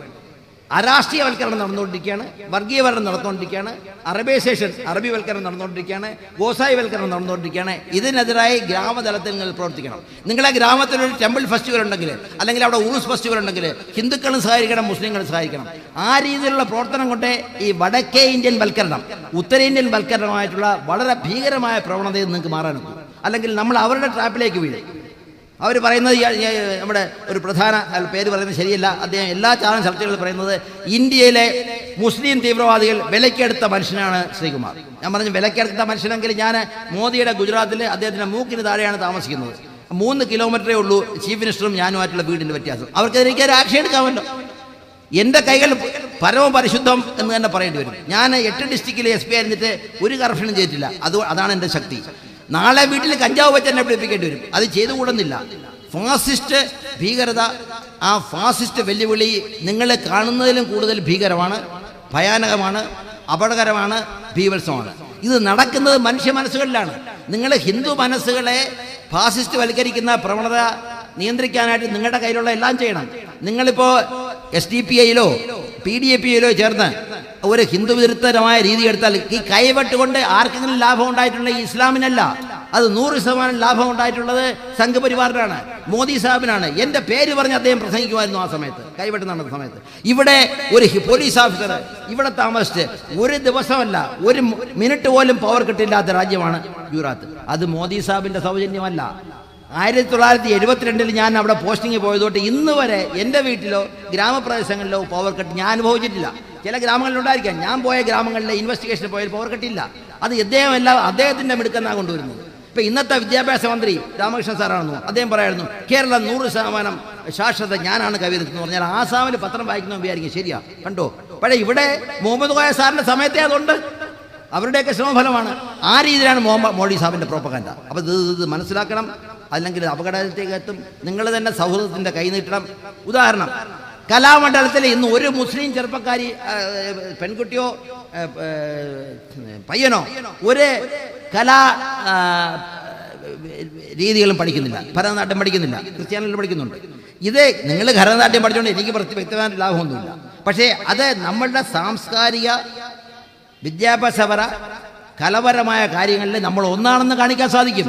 അരാഷ്ട്രീയവൽക്കരണം നടന്നുകൊണ്ടിരിക്കുകയാണ്, വർഗീയവൽക്കരണം നടന്നുകൊണ്ടിരിക്കുകയാണ്, അറബൈസേഷൻ അറബിവൽക്കരണം നടന്നുകൊണ്ടിരിക്കുകയാണ്, ഗോസായിവൽക്കരണം നടന്നുകൊണ്ടിരിക്കുകയാണ്. ഇതിനെതിരായി ഗ്രാമതലത്തിൽ നിങ്ങൾ പ്രവർത്തിക്കണം. നിങ്ങളെ ഗ്രാമത്തിലൊരു ടെമ്പിൾ ഫെസ്റ്റിവൽ ഉണ്ടെങ്കിൽ, അല്ലെങ്കിൽ അവിടെ ഉറൂസ് ഫെസ്റ്റിവൽ ഉണ്ടെങ്കിൽ ഹിന്ദുക്കളും സഹായിക്കണം, മുസ്ലിങ്ങളും സഹായിക്കണം. ആ രീതിയിലുള്ള പ്രവർത്തനം കൊണ്ട് ഈ വടക്കേ ഇന്ത്യൻ വൽക്കരണം, ഉത്തരേന്ത്യൻ വൽക്കരണമായിട്ടുള്ള വളരെ ഭീകരമായ പ്രവണതയിൽ നിങ്ങൾക്ക് മാറാനൊക്കും. അല്ലെങ്കിൽ നമ്മൾ അവരുടെ ട്രാപ്പിലേക്ക് വീഴും. അവർ പറയുന്നത്, നമ്മുടെ ഒരു പ്രധാന പേര് പറയുന്നത് ശരിയല്ല, അദ്ദേഹം എല്ലാ ചാനൽ ചർച്ചകളിൽ പറയുന്നത് ഇന്ത്യയിലെ മുസ്ലിം തീവ്രവാദികൾ വിലക്കെടുത്ത മനുഷ്യനാണ് ശ്രീകുമാർ. ഞാൻ പറഞ്ഞു വിലക്കെടുത്ത മനുഷ്യനെങ്കിൽ ഞാൻ മോദിയുടെ ഗുജറാത്തിൽ അദ്ദേഹത്തിൻ്റെ മൂക്കിന് താഴെയാണ് താമസിക്കുന്നത്. 3 കിലോമീറ്ററേ ഉള്ളൂ ചീഫ് മിനിസ്റ്ററും ഞാനുമായിട്ടുള്ള വീടിൻ്റെ വ്യത്യാസം. അവർക്കെതിരെ ഒരു ആക്ഷൻ എടുക്കാമല്ലോ. എൻ്റെ കൈകൾ പരമപരിശുദ്ധം എന്ന് തന്നെ പറയേണ്ടി വരും. ഞാൻ 8 ഡിസ്ട്രിക്റ്റിലെ SP ആയിരുന്നിട്ട് ഒരു കറപ്ഷനും ചെയ്തിട്ടില്ല. അതാണ് എൻ്റെ ശക്തി. നാളെ വീട്ടിൽ കഞ്ചാവ് വെച്ച് തന്നെ പിടിപ്പിക്കേണ്ടി വരും. അത് ചെയ്തുകൂടുന്നില്ല. ഫാസിസ്റ്റ് ഭീകരത, ആ ഫാസിസ്റ്റ് വെല്ലുവിളി നിങ്ങൾ കാണുന്നതിലും കൂടുതൽ ഭീകരമാണ്, ഭയാനകമാണ്, അപകടകരമാണ്, ഭീവത്സമാണ്. ഇത് നടക്കുന്നത് മനുഷ്യ മനസ്സുകളിലാണ്. നിങ്ങൾ ഹിന്ദു മനസ്സുകളെ ഫാസിസ്റ്റ് വൽക്കരിക്കുന്ന പ്രവണത നിയന്ത്രിക്കാനായിട്ട് നിങ്ങളുടെ കയ്യിലുള്ള എല്ലാം ചെയ്യണം. നിങ്ങളിപ്പോൾ SDPIയിലോ PDAPയിലോ ചേർന്ന് ഒരു ഹിന്ദു വിരുദ്ധമായ രീതി എടുത്താൽ ഈ കൈവെട്ടുകൊണ്ട് ആർക്കെങ്കിലും ലാഭം ഉണ്ടായിട്ടുള്ള ഈ ഇസ്ലാമിനല്ല. അത് 100% ലാഭം ഉണ്ടായിട്ടുള്ളത് സംഘപരിവാറിനാണ്, മോദി സാഹിബിനാണ്. എൻ്റെ പേര് പറഞ്ഞ് അദ്ദേഹം പ്രസംഗിക്കുമായിരുന്നു ആ സമയത്ത്, കൈവെട്ട് നടന്ന സമയത്ത്. ഇവിടെ ഒരു പോലീസ് ഓഫീസർ ഇവിടെ താമസിച്ച് ഒരു ദിവസമല്ല, ഒരു മിനിറ്റ് പോലും പവർ കിട്ടില്ലാത്ത രാജ്യമാണ് ഗുജറാത്ത്. അത് മോദി സാഹിബിൻ്റെ സൗജന്യമല്ല. 1972 ഞാൻ അവിടെ പോസ്റ്റിംഗ് പോയതുകൊണ്ട് ഇന്ന് വരെ എൻ്റെ വീട്ടിലോ ഗ്രാമപ്രദേശങ്ങളിലോ പവർ കട്ട് ഞാൻ അനുഭവിച്ചിട്ടില്ല. ചില ഗ്രാമങ്ങളിലുണ്ടായിരിക്കാം. ഞാൻ പോയ ഗ്രാമങ്ങളിലെ ഇൻവെസ്റ്റിഗേഷൻ പോയാൽ പവർ കട്ടില്ല. അത് അദ്ദേഹത്തിൻ്റെ മിടുക്കെന്നാണ് കൊണ്ടുവരുന്നത്. ഇപ്പം ഇന്നത്തെ വിദ്യാഭ്യാസ മന്ത്രി രാമകൃഷ്ണൻ സാറാണെന്നു അദ്ദേഹം പറയായിരുന്നു കേരളം 100% സാക്ഷരത ഞാനാണ് കവിതെന്ന് പറഞ്ഞാൽ ആസാമിൽ പത്രം വായിക്കുന്നവൻ വിചാരിക്കും ശരിയാ കണ്ടോ. പക്ഷേ ഇവിടെ മുഹമ്മദ് കോയ സാറിൻ്റെ സമയത്തെ അതുണ്ട്. അവരുടെയൊക്കെ ശ്രമഫലമാണ്. ആ രീതിയിലാണ് മോഡി സാഹിബിൻ്റെ പ്രോപ്പഗൻഡ. അപ്പോൾ ഇത് മനസ്സിലാക്കണം. അല്ലെങ്കിൽ അപകടത്തിലേക്ക് എത്തും. നിങ്ങൾ തന്നെ സൗഹൃദത്തിൻ്റെ കൈ നീട്ടണം. ഉദാഹരണം, കലാമണ്ഡലത്തിൽ ഇന്ന് ഒരു മുസ്ലിം ചെറുപ്പക്കാരി പെൺകുട്ടിയോ പയ്യനോ ഒരു കലാ രീതികളും പഠിക്കുന്നില്ല. ഭരതനാട്യം പഠിക്കുന്നില്ല. ക്രിസ്ത്യാനികൾ പഠിക്കുന്നുണ്ട്. ഇത് നിങ്ങൾ ഭരതനാട്യം പഠിച്ചുകൊണ്ട് എനിക്ക് വ്യക്തമായ ലാഭമൊന്നുമില്ല. പക്ഷേ അത് നമ്മളുടെ സാംസ്കാരിക വിദ്യാഭ്യാസപര കലപരമായ കാര്യങ്ങളിൽ നമ്മൾ ഒന്നാണെന്ന് കാണിക്കാൻ സാധിക്കും.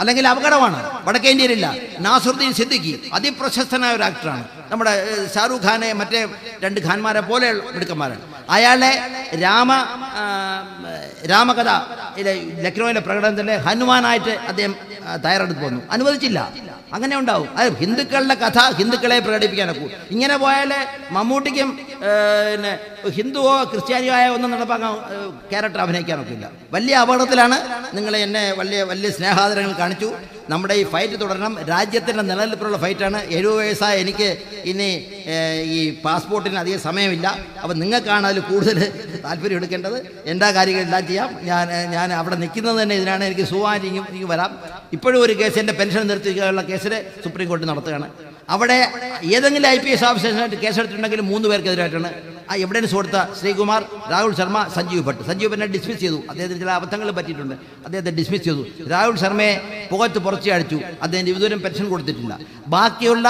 അല്ലെങ്കിൽ അപകടമാണ്. വടക്കേ ഇന്ത്യയിലില്ല നാസറുദ്ദീൻ സിദ്ദിഖി അതിപ്രശസ്തനായ ഒരു ആക്ടറാണ്. നമ്മുടെ ഷാറൂഖ് ഖാനെ മറ്റേ 2 ഖാൻമാരെ പോലെ മിടുക്കന്മാരാണ്. അയാളെ രാമകഥ ലക്നൌവിലെ പ്രകടനത്തിലെ ഹനുമാനായിട്ട് അദ്ദേഹം തയ്യാറെടുത്ത് പോന്നു. അനുവദിച്ചില്ല. അങ്ങനെ ഉണ്ടാവും. അത് ഹിന്ദുക്കളുടെ കഥ ഹിന്ദുക്കളെ പ്രകടിപ്പിക്കാനൊക്കെ. ഇങ്ങനെ പോയാൽ മമ്മൂട്ടിക്കും പിന്നെ ഹിന്ദുവോ ക്രിസ്ത്യാനിയോ ആയ ഒന്നും നടപ്പാക്കാൻ ക്യാരക്ടർ അഭിനയിക്കാനൊക്കെ ഇല്ല. വലിയ അപകടത്തിലാണ്. നിങ്ങൾ എന്നെ വലിയ സ്നേഹാദരങ്ങൾ കാണിച്ചു. നമ്മുടെ ഈ ഫൈറ്റ് തുടരണം. രാജ്യത്തിൻ്റെ നിലനിൽപ്പിലുള്ള ഫൈറ്റാണ്. 70 വയസ്സായ എനിക്ക് ഇനി ഈ പാസ്പോർട്ടിന് അധികം സമയമില്ല. അപ്പം നിങ്ങൾക്കാണ് അതിൽ കൂടുതൽ താല്പര്യം എടുക്കേണ്ടത്. എൻ്റെ കാര്യങ്ങളെല്ലാം ചെയ്യാം. ഞാൻ അവിടെ നിൽക്കുന്നത് തന്നെ ഇതിനാണ്. എനിക്ക് സുഖമായിട്ട് ഇങ്ങനെ വരാം. ഇപ്പോഴും ഒരു കേസ് എൻ്റെ പെൻഷൻ നിർത്തിക്കാനുള്ള കേസിൽ സുപ്രീം കോടതി നടത്തുകയാണ്. അവിടെ ഏതെങ്കിലും IPS ഓഫീസേഴ്സിനായിട്ട് കേസെടുത്തിട്ടുണ്ടെങ്കിൽ 3 പേർക്കെതിരായിട്ടാണ്. ആ എവിഡൻസ് കൊടുത്ത ശ്രീകുമാർ, രാഹുൽ ശർമ്മ, സഞ്ജീവ് ഭട്ട്. സഞ്ജീവ് ഭട്ടിനെ ഡിസ്മിസ് ചെയ്തു. അദ്ദേഹത്തിന് ചില അബദ്ധങ്ങൾ പറ്റിയിട്ടുണ്ട്. അദ്ദേഹത്തെ ഡിസ്മിസ് ചെയ്തു. രാഹുൽ ശർമ്മയെ പുറത്ത് അടിച്ചു. അദ്ദേഹം ഇതുവരെ പെൻഷൻ കൊടുത്തിട്ടില്ല. ബാക്കിയുള്ള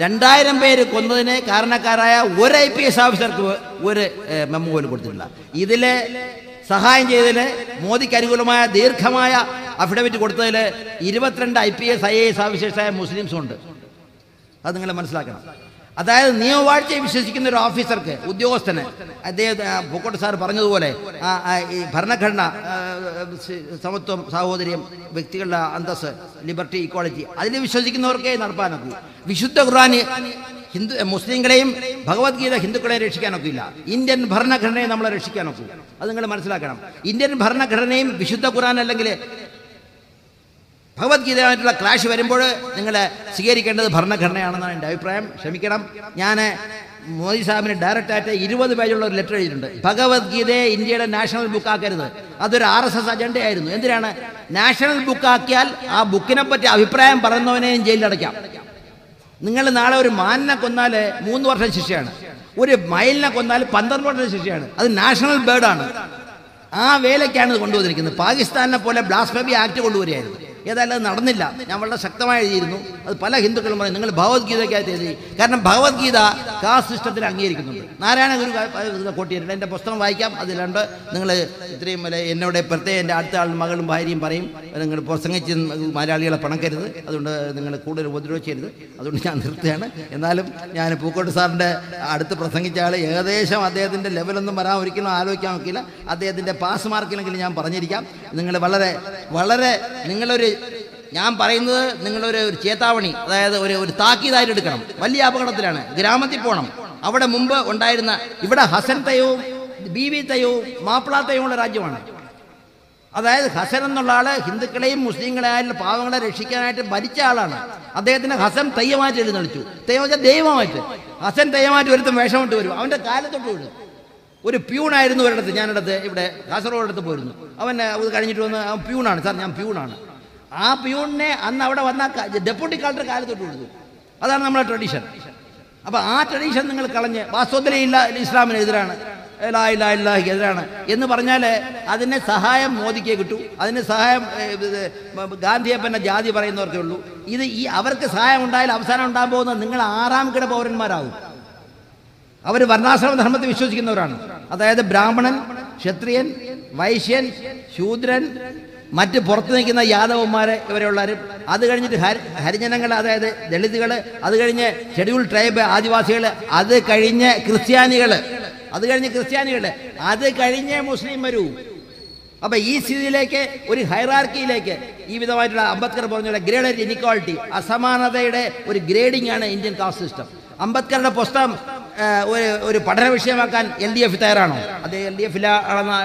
2000 പേര് കൊന്നതിന് കാരണക്കാരായ ഒരു IPS ഓഫീസർക്ക് ഒരു മെമ്മോ പോലും കൊടുത്തിട്ടില്ല. ഇതിലെ സഹായം ചെയ്തതിന് മോദിക്ക് അനുകൂലമായ ദീർഘമായ അഫിഡവിറ്റ് കൊടുത്തതിൽ 22 IPS IAS ഓഫീസേഴ്സായ മുസ്ലിംസും ഉണ്ട്. അത് നിങ്ങൾ മനസ്സിലാക്കണം. അതായത് നിയമവാഴ്ചയെ വിശ്വസിക്കുന്ന ഒരു ഓഫീസർക്ക്, ഉദ്യോഗസ്ഥന്, അദ്ദേഹം പൂക്കോട്ട് സാർ പറഞ്ഞതുപോലെ ഈ ഭരണഘടന, സമത്വം, സാഹോദര്യം, വ്യക്തികളുടെ അന്തസ്സ്, ലിബർട്ടി, ഇക്വാളിറ്റി, അതിൽ വിശ്വസിക്കുന്നവർക്കേ നടപ്പാനൊക്കൂ. വിശുദ്ധ ഖുർആൻ മുസ്ലിങ്ങളെയും ഭഗവത്ഗീത ഹിന്ദുക്കളെയും രക്ഷിക്കാനൊക്കെ ഇല്ല. ഇന്ത്യൻ ഭരണഘടനയെ നമ്മളെ രക്ഷിക്കാനൊക്കൂ. അത് നിങ്ങൾ മനസ്സിലാക്കണം. ഇന്ത്യൻ ഭരണഘടനയും വിശുദ്ധ ഖുർആൻ അല്ലെങ്കിൽ ഭഗവത്ഗീതയായിട്ടുള്ള ക്ലാഷ് വരുമ്പോൾ നിങ്ങൾ സ്വീകരിക്കേണ്ടത് ഭരണഘടനയാണെന്നാണ് എൻ്റെ അഭിപ്രായം. ക്ഷമിക്കണം, ഞാൻ മോദി സാഹിബിന് ഡയറക്റ്റായിട്ട് 20 പേജുള്ള ഒരു ലെറ്റർ എഴുതിയിട്ടുണ്ട്. ഭഗവത്ഗീതയെ ഇന്ത്യയുടെ നാഷണൽ ബുക്കാക്കരുത്. അതൊരു RSS അജണ്ടയായിരുന്നു. എന്തിനാണ്? നാഷണൽ ബുക്കാക്കിയാൽ ആ ബുക്കിനെ പറ്റി അഭിപ്രായം പറയുന്നവനെയും ജയിലിലടയ്ക്കാം. നിങ്ങൾ നാളെ ഒരു മാനിനെ കൊന്നാൽ 3 വർഷം ശിക്ഷയാണ്. ഒരു മയിലിനെ കൊന്നാൽ 12 വർഷം ശിക്ഷയാണ്. അത് നാഷണൽ ബേർഡാണ്. ആ വേലയ്ക്കാണ് ഇത് കൊണ്ടുവന്നിരിക്കുന്നത്. പാകിസ്ഥാനെ പോലെ ബ്ലാസ്ഫെമി ആക്ട് കൊണ്ടുവരികയായിരുന്നു. ഏതായാലും അത് നടന്നില്ല. ഞാൻ വളരെ ശക്തമായി എഴുതിയിരുന്നു. അത് പല ഹിന്ദുക്കളും പറയും നിങ്ങൾ ഭഗവത്ഗീതയ്ക്കകത്ത് എഴുതി. കാരണം ഭഗവത്ഗീത കാസ്റ്റ് സിസ്റ്റത്തിൽ അംഗീകരിക്കുന്നുണ്ട്. നാരായണ ഗുരു കോട്ടിയിട്ടുണ്ട്. എൻ്റെ പുസ്തകം വായിക്കാം. അതിലുണ്ട്. നിങ്ങൾ ഇത്രയും എന്നോട് പ്രത്യേകം എൻ്റെ അടുത്ത ആളും മകളും ഭാര്യയും പറയും നിങ്ങൾ പ്രസംഗിച്ച് മലയാളികളെ പണക്കരുത്, അതുകൊണ്ട് നിങ്ങൾ കൂടുതൽ ഉപദ്രവിച്ചരുത്. അതുകൊണ്ട് ഞാൻ നിർത്തുകയാണ്. എന്നാലും ഞാൻ പൂക്കോട്ട് സാറിൻ്റെ അടുത്ത് പ്രസംഗിച്ച ആൾ ഏകദേശം അദ്ദേഹത്തിൻ്റെ ലെവലൊന്നും വരാൻ ഒരിക്കലും ആലോചിക്കാൻ നോക്കില്ല. അദ്ദേഹത്തിൻ്റെ പാസ് മാർക്കിലെങ്കിലും ഞാൻ പറഞ്ഞിരിക്കാം. നിങ്ങൾ വളരെ നിങ്ങളൊരു, ഞാൻ പറയുന്നത് നിങ്ങളൊരു ചേതാവണി, അതായത് ഒരു താക്കീതായിട്ട് എടുക്കണം. വലിയ അപകടത്തിലാണ്. ഗ്രാമത്തിൽ പോകണം. അവിടെ മുമ്പ് ഉണ്ടായിരുന്ന, ഇവിടെ ഹസൻ തയ്യവും ബീവി തയ്യവും മാപ്പിള തയ്യവുമുള്ള രാജ്യമാണ്. അതായത് ഹസൻ എന്നുള്ള ആൾ ഹിന്ദുക്കളെയും മുസ്ലിങ്ങളെയും പാവങ്ങളെ രക്ഷിക്കാനായിട്ട് ഭരിച്ച ആളാണ്. അദ്ദേഹത്തിന് ഹസൻ തയ്യമായിട്ട് എഴുന്നള്ളിച്ചു. തെയ്യം വെച്ചാൽ ദൈവമായിട്ട്. ഹസൻ തയ്യമായിട്ട് ഒരുത്തും വേഷമിട്ട് വരും. അവൻ്റെ കാലത്തൊട്ട് വീഴും. ഒരു പ്യൂണായിരുന്നു ഒരിടത്ത്. ഞാനിടത്ത് ഇവിടെ കാസർഗോഡ് പോയിരുന്നു. അവൻ അത് കഴിഞ്ഞിട്ട് വന്ന് അവൻ പ്യൂണാണ്. സാർ ഞാൻ പ്യൂണാണ്. ആ പ്യൂണിനെ അന്ന് അവിടെ വന്ന ഡെപ്യൂട്ടി കളക്ടർ കാലത്തൊട്ട് വിടുന്നു. അതാണ് നമ്മുടെ ട്രഡീഷൻ. അപ്പോൾ ആ ട്രഡീഷൻ നിങ്ങൾ കളഞ്ഞ് വാസ്തവത്തിൽ ഇസ്ലാമിന് എതിരാണ്, എതിരാണ് എന്ന് പറഞ്ഞാൽ അതിന് സഹായം മോദിക്കേ കിട്ടൂ. അതിന് സഹായം ഗാന്ധിയപ്പൻ്റെ ജാതി പറയുന്നവർക്കേ ഉള്ളൂ. അവർക്ക് സഹായം ഉണ്ടായാൽ അവസാനം ഉണ്ടാകാൻ പോകുന്നത് നിങ്ങൾ 6ാം കിട പൗരന്മാരാകും. അവർ വർണ്ണാശ്രമ ധർമ്മത്തെ വിശ്വസിക്കുന്നവരാണ്. അതായത് ബ്രാഹ്മണൻ, ക്ഷത്രിയൻ, വൈശ്യൻ, ശൂദ്രൻ, മറ്റ് പുറത്ത് നിൽക്കുന്ന യാദവന്മാരെ ഇവരെയുള്ളവരും, അത് കഴിഞ്ഞിട്ട് ഹരിജനങ്ങൾ, അതായത് ദളിതുകൾ, അത് കഴിഞ്ഞ് ഷെഡ്യൂൾ ട്രൈബ് ആദിവാസികൾ, അത് കഴിഞ്ഞ് ക്രിസ്ത്യാനികൾ, അത് കഴിഞ്ഞ് മുസ്ലിം വരൂ. അപ്പം ഈ സ്ഥിതിയിലേക്ക്, ഒരു ഹൈറാർക്കിയിലേക്ക്, ഈ വിധമായിട്ടുള്ള അംബേദ്കർ പറഞ്ഞ ഗ്രേഡ് ഇനിക്വാളിറ്റി, അസമാനതയുടെ ഒരു ഗ്രേഡിംഗ് ആണ് ഇന്ത്യൻ കാസ്റ്റ് സിസ്റ്റം. അംബേദ്കറുടെ പുസ്തകം ഒരു പഠന വിഷയമാക്കാൻ LDF തയ്യാറാണോ? അത് LDFിലാണെന്ന്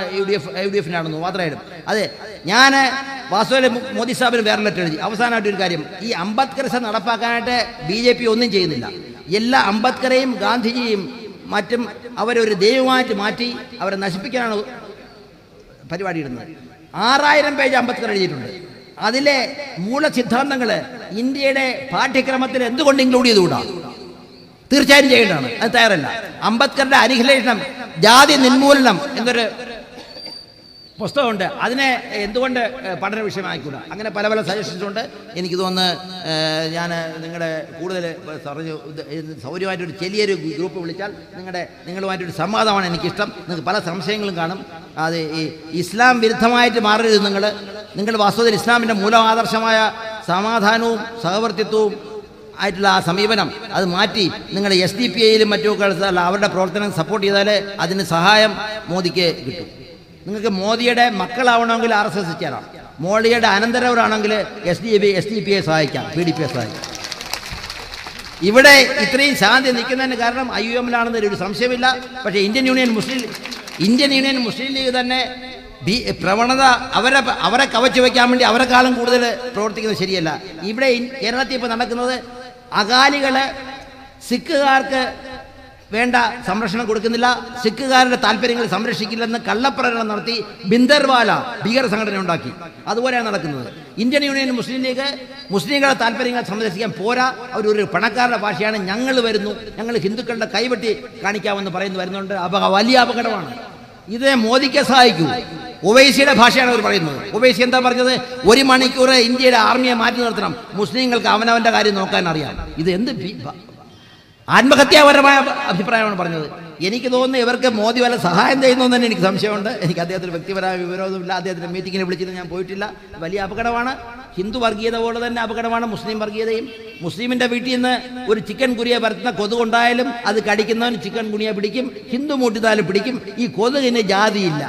UDFിനാണെന്നോ മാത്രമായിരുന്നു. അതെ, ഞാൻ വാസ്തവത്തിൽ മോദി സാഹിബിന് വേറെ ലെറ്റർ എഴുതി. അവസാനമായിട്ട് ഒരു കാര്യം, ഈ അംബേദ്കറിസം നടപ്പാക്കാനായിട്ട് BJP ഒന്നും ചെയ്യുന്നില്ല. എല്ലാ അംബേദ്കറേയും ഗാന്ധിജിയും മറ്റും അവരൊരു ദൈവമായിട്ട് മാറ്റി അവരെ നശിപ്പിക്കാനാണ് പരിപാടി ഇടുന്നത്. 6000 പേജ് അംബേദ്കർ എഴുതിയിട്ടുണ്ട്. അതിലെ മൂലസിദ്ധാന്തങ്ങൾ ഇന്ത്യയുടെ പാഠ്യക്രമത്തിൽ എന്തുകൊണ്ട് ഇൻക്ലൂഡ് ചെയ്തുകൂടാ? തീർച്ചയായും ചെയ്യേണ്ടതാണ്. അത് തയ്യാറല്ല. അംബേദ്കറുടെ അനിഹിലേഷണം, ജാതി നിർമൂലനം എന്നൊരു പുസ്തകമുണ്ട്. അതിനെ എന്തുകൊണ്ട് പഠന വിഷയമായിക്കൂടാ? അങ്ങനെ പല പല സജഷൻസ് ഉണ്ട്. എനിക്ക് തോന്നുന്നു ഞാൻ നിങ്ങളുടെ കൂടുതൽ പറഞ്ഞു സൗകര്യമായിട്ടൊരു ചെറിയൊരു ഗ്രൂപ്പ് വിളിച്ചാൽ നിങ്ങളുമായിട്ടൊരു സംവാദമാണ് എനിക്കിഷ്ടം. നിങ്ങൾക്ക് പല സംശയങ്ങളും കാണും. അത് ഈ ഇസ്ലാം വിരുദ്ധമായിട്ട് മാറരുത്. നിങ്ങൾ വാസ്തവത്തിൽ ഇസ്ലാമിൻ്റെ മൂലാദർശമായ സമാധാനവും സഹവർത്തിത്വവും ആയിട്ടുള്ള ആ സമീപനം അത് മാറ്റി നിങ്ങൾ SDP-യിലും മറ്റുമൊക്കെ അവരുടെ പ്രവർത്തനം സപ്പോർട്ട് ചെയ്താൽ അതിന് സഹായം മോദിക്ക് കിട്ടും. നിങ്ങൾക്ക് മോദിയുടെ മക്കളാവണമെങ്കിൽ RSS ചേരാം, മോദിയുടെ അനന്തരവരാണെങ്കിൽ SDP-യെ സഹായിക്കാം, PDP-യെ സഹായിക്കാം. ഇവിടെ ഇത്രയും ശാന്തി നിൽക്കുന്നതിന് കാരണം IUM-ലാണെന്നൊരു സംശയമില്ല. പക്ഷേ ഇന്ത്യൻ യൂണിയൻ മുസ്ലിം ലീഗ് തന്നെ പ്രവണത അവരെ കവച്ചു വയ്ക്കാൻ വേണ്ടി അവരെക്കാളും കൂടുതൽ പ്രവർത്തിക്കുന്നത് ശരിയല്ല. ഇവിടെ കേരളത്തിൽ ഇപ്പോൾ നടക്കുന്നത് അകാലികളെ സിഖുകാർക്ക് വേണ്ട സംരക്ഷണം കൊടുക്കുന്നില്ല, സിഖുകാരുടെ താല്പര്യങ്ങൾ സംരക്ഷിക്കില്ലെന്ന് കള്ളപ്രകടനം നടത്തി ബിന്ദർവാല ഭീകര സംഘടന ഉണ്ടാക്കി. അതുപോലെയാണ് നടക്കുന്നത്. ഇന്ത്യൻ യൂണിയൻ മുസ്ലിം ലീഗ് മുസ്ലിങ്ങളുടെ താല്പര്യങ്ങൾ സംരക്ഷിക്കാൻ പോരാ, അവരൊരു പണക്കാരുടെ ഭാഷയാണ് ഞങ്ങൾ വരുന്നു, ഞങ്ങൾ ഹിന്ദുക്കളുടെ കൈവെട്ടി കാണിക്കാമെന്ന് വരുന്നുണ്ട്. വലിയ അപകടമാണ്. ഇത് മോദിക്ക് സഹായിക്കൂ. ഒവൈസിയുടെ ഭാഷയാണ് അവർ പറയുന്നത്. ഒവൈസി എന്താ പറഞ്ഞത്? 1 മണിക്കൂർ ഇന്ത്യയുടെ ആർമിയെ മാറ്റി നിർത്തണം, മുസ്ലിങ്ങൾക്ക് അവനവൻ്റെ കാര്യം നോക്കാൻ അറിയാം. ഇത് എന്ത് ആത്മഹത്യാപരമായ അഭിപ്രായമാണ് പറഞ്ഞത്. എനിക്ക് തോന്നുന്നു ഇവർക്ക് മോദി വല്ല സഹായം ചെയ്യുന്നതെന്ന് തന്നെ എനിക്ക് സംശയമുണ്ട്. എനിക്ക് അദ്ദേഹത്തിന് വ്യക്തിപരമായ വിവരമൊന്നുമില്ല. അദ്ദേഹത്തിൻ്റെ മീറ്റിങ്ങിന് വിളിച്ചിട്ട് ഞാൻ പോയിട്ടില്ല. വലിയ അപകടമാണ്. ഹിന്ദു വർഗീയത പോലെ തന്നെ അപകടമാണ് മുസ്ലിം വർഗീയതയും. മുസ്ലിമിൻ്റെ വീട്ടിൽ നിന്ന് ഒരു ചിക്കൻ ഗുനിയ പരത്തുന്ന കൊതുകുണ്ടായാലും അത് കടിക്കുന്നവന് ചിക്കൻ ഗുനിയ പിടിക്കും, ഹിന്ദു മൂട്ടിത്താലും പിടിക്കും. ഈ കൊതുകിന് ജാതിയില്ല.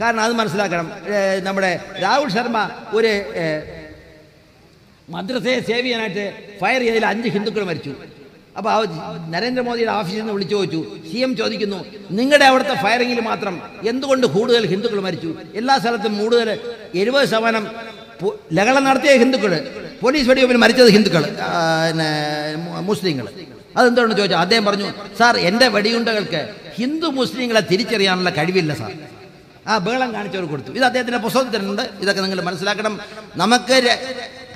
കാരണം അത് മനസ്സിലാക്കണം. നമ്മുടെ രാഹുൽ ശർമ്മ ഒരു മദ്രസയെ സേവ് ചെയ്യാനായിട്ട് ഫയർ ചെയ്തതിൽ 5 ഹിന്ദുക്കൾ മരിച്ചു. അപ്പോൾ നരേന്ദ്രമോദിയുടെ ഓഫീസിൽ നിന്ന് വിളിച്ചു ചോദിച്ചു, CM ചോദിക്കുന്നു, നിങ്ങളുടെ അവിടുത്തെ ഫയറിങ്ങിൽ മാത്രം എന്തുകൊണ്ട് കൂടുതൽ ഹിന്ദുക്കൾ മരിച്ചു? എല്ലാ സ്ഥലത്തും കൂടുതൽ 70% ലഹളം നടത്തിയ ഹിന്ദുക്കൾ, പോലീസ് വെടിവെപ്പിൽ മരിച്ചത് ഹിന്ദുക്കൾ, മുസ്ലിങ്ങൾ. അതെന്താണെന്ന് ചോദിച്ചാൽ അദ്ദേഹം പറഞ്ഞു, സാർ എൻ്റെ വെടിയുണ്ടകൾക്ക് ഹിന്ദു മുസ്ലിങ്ങളെ തിരിച്ചറിയാനുള്ള കഴിവില്ല സാർ. ആ ബഹളം കാണിച്ചവർ കൊടുത്തു. ഇത് അദ്ദേഹത്തിൻ്റെ പുസ്തകത്തിലുണ്ട്. ഇതൊക്കെ നിങ്ങൾ മനസ്സിലാക്കണം. നമുക്ക്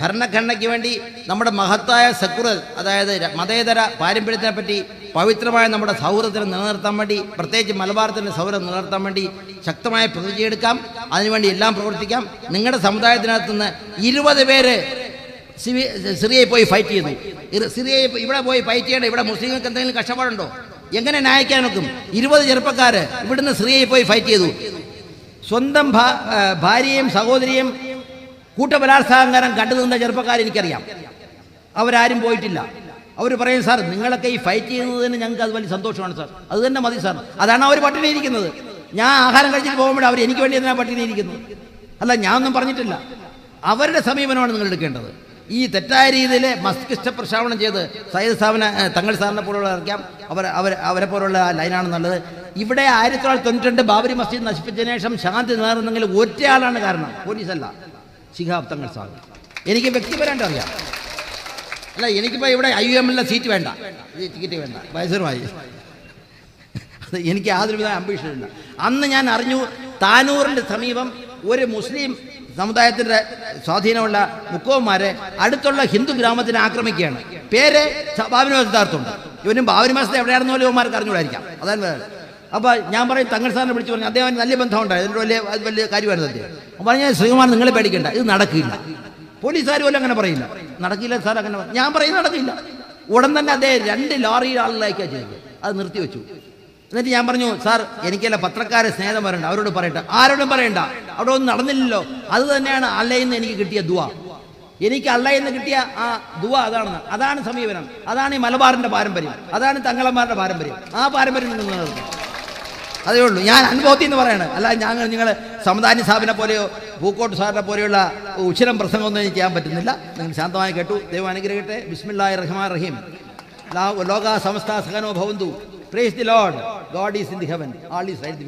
ഭരണഘടനയ്ക്ക് വേണ്ടി നമ്മുടെ മഹത്തായ സെക്കുലർ, അതായത് മതേതര പാരമ്പര്യത്തിനെ പറ്റി പവിത്രമായ നമ്മുടെ സൗഹൃദത്തിനെ നിലനിർത്താൻ വേണ്ടി, പ്രത്യേകിച്ച് മലബാറത്തിൻ്റെ സൗഹൃദം നിലനിർത്താൻ വേണ്ടി ശക്തമായ പ്രതിജ്ഞയെടുക്കാം. അതിനുവേണ്ടി എല്ലാം പ്രവർത്തിക്കാം. നിങ്ങളുടെ സമുദായത്തിനകത്ത് നിന്ന് 20 പേര് സിറിയയിൽ പോയി ഫൈറ്റ് ചെയ്തു. ഇവിടെ പോയി ഫൈറ്റ് ചെയ്യണം. ഇവിടെ മുസ്ലിങ്ങൾക്ക് എന്തെങ്കിലും കഷ്ടപ്പാടുണ്ടോ? എങ്ങനെ ന്യായിക്കാൻ നോക്കും? 20 ചെറുപ്പക്കാർ ഇവിടുന്ന് സിറിയയിൽ പോയി ഫൈറ്റ് ചെയ്തു. സ്വന്തം ഭാര്യയും സഹോദരിയും കൂട്ടബലാത്സംഗം കണ്ടു നിന്ന ചെറുപ്പക്കാർ എനിക്കറിയാം. അവരാരും പോയിട്ടില്ല. അവർ പറയും, സാർ നിങ്ങളൊക്കെ ഈ ഫൈറ്റ് ചെയ്യുന്നതിന് ഞങ്ങൾക്ക് അത് വലിയ സന്തോഷമാണ് സാർ, അത് തന്നെ മതി സാർ. അതാണ് അവർ പട്ടിണി ഇരിക്കുന്നത്. ഞാൻ ആഹാരം കഴിച്ചിട്ട് പോകുമ്പോൾ അവർ എനിക്ക് വേണ്ടി എന്തിനാണ് പട്ടിണി ഇരിക്കുന്നത്? അല്ല, ഞാനൊന്നും പറഞ്ഞിട്ടില്ല. അവരുടെ സമീപനമാണ് നിങ്ങൾ എടുക്കേണ്ടത്. ഈ തെറ്റായ രീതിയിൽ മസ്തിഷ്ക പ്രക്ഷാളനം ചെയ്ത് സയ്യിദ് സാബിനെ തങ്ങൾ സാറിനെ പോലുള്ള ഇറക്കാം. അവരെ പോലുള്ള ലൈനാണ് നല്ലത്. ഇവിടെ 1992 ബാബരി മസ്ജിദ് നശിപ്പിച്ചതിന് ശേഷം ശാന്തി നേർന്നെങ്കിൽ ഒറ്റയാളാണ് കാരണം, പോലീസല്ല, ശിഹാബ് തങ്ങൾ സാബ്. എനിക്ക് വ്യക്തിപരമായിട്ട് അറിയാം. അല്ല, എനിക്കിപ്പോൾ ഇവിടെ IUM-ലെ സീറ്റ് വേണ്ട, ടിക്കറ്റ് വേണ്ട, വയസ്സറുമായി. അത് എനിക്ക് യാതൊരുവിധ അംബീഷനില്ല. അന്ന് ഞാൻ അറിഞ്ഞു താനൂറിൻ്റെ സമീപം ഒരു മുസ്ലിം സമുദായത്തിൻ്റെ സ്വാധീനമുള്ള മുക്കോന്മാരെ അടുത്തുള്ള ഹിന്ദു ഗ്രാമത്തിനെ ആക്രമിക്കുകയാണ്. പേര് ബാബരി മസ്ജിദാർത്തുണ്ട്. ഇവനും ബാബരി മസ്ജിദ് എവിടെയാണെന്ന് പോലും ഇവന്മാർക്ക് അറിഞ്ഞുകൂടായിരിക്കാം. അതാണ്. അപ്പോൾ ഞാൻ പറയും, തങ്ങൾ സാറിനെ വിളിച്ചു പറഞ്ഞു, അദ്ദേഹം നല്ല ബന്ധമുണ്ടായി, അതിൻ്റെ വലിയ കാര്യമായിരുന്നു അദ്ദേഹം. പറഞ്ഞാൽ, ശ്രീകുമാർ നിങ്ങൾ പേടിക്കേണ്ട, ഇത് നടക്കില്ല. പോലീസുകാർ പോലും അങ്ങനെ പറയില്ല, നടക്കില്ല സാർ അങ്ങനെ. ഞാൻ പറയുന്നത് നടക്കില്ല. ഉടൻ തന്നെ അദ്ദേഹം 2 ലോറി ആളുകളേക്കാണ് ചെയ്തത്. അത് നിർത്തിവെച്ചു. എന്നിട്ട് ഞാൻ പറഞ്ഞു, സാർ എനിക്കല്ല പത്രക്കാരെ സ്നേഹം വരണ്ട, അവരോട് പറയണ്ട. ആരോടും പറയണ്ട, അവിടെ ഒന്നും നടന്നില്ലല്ലോ. അത് തന്നെയാണ് അള്ളയിൽ നിന്ന് എനിക്ക് കിട്ടിയ ദുആ. എനിക്ക് അള്ളയിൽ നിന്ന് കിട്ടിയ ആ ദുആ അതാണ് സമീപനം. അതാണ് ഈ മലബാറിൻ്റെ പാരമ്പര്യം, അതാണ് തങ്ങളന്മാരുടെ പാരമ്പര്യം. ആ പാരമ്പര്യം നിങ്ങൾ നിലനിർത്തും. അതേ ഉള്ളൂ. ഞാൻ അനുഭവത്തിൽ നിന്ന് പറയണത്. അല്ല, നിങ്ങൾ സമദാനി സാഹിബിനെ പോലെയോ പൂക്കോട്ട് സാറിനെ പോലെയുള്ള ഉച്ചിരം പ്രസംഗമൊന്നും എനിക്ക് ചെയ്യാൻ പറ്റുന്നില്ല. നിങ്ങൾ ശാന്തമായി കേട്ടു. ദൈവം അനുഗ്രഹിക്കട്ടെ. ബിസ്മില്ലാഹിർ റഹ്മാനിർ റഹീം. ലോക സമസ്ത സഖനോ ഭവന്തു. Praise the Lord. God is in the heaven. All is right.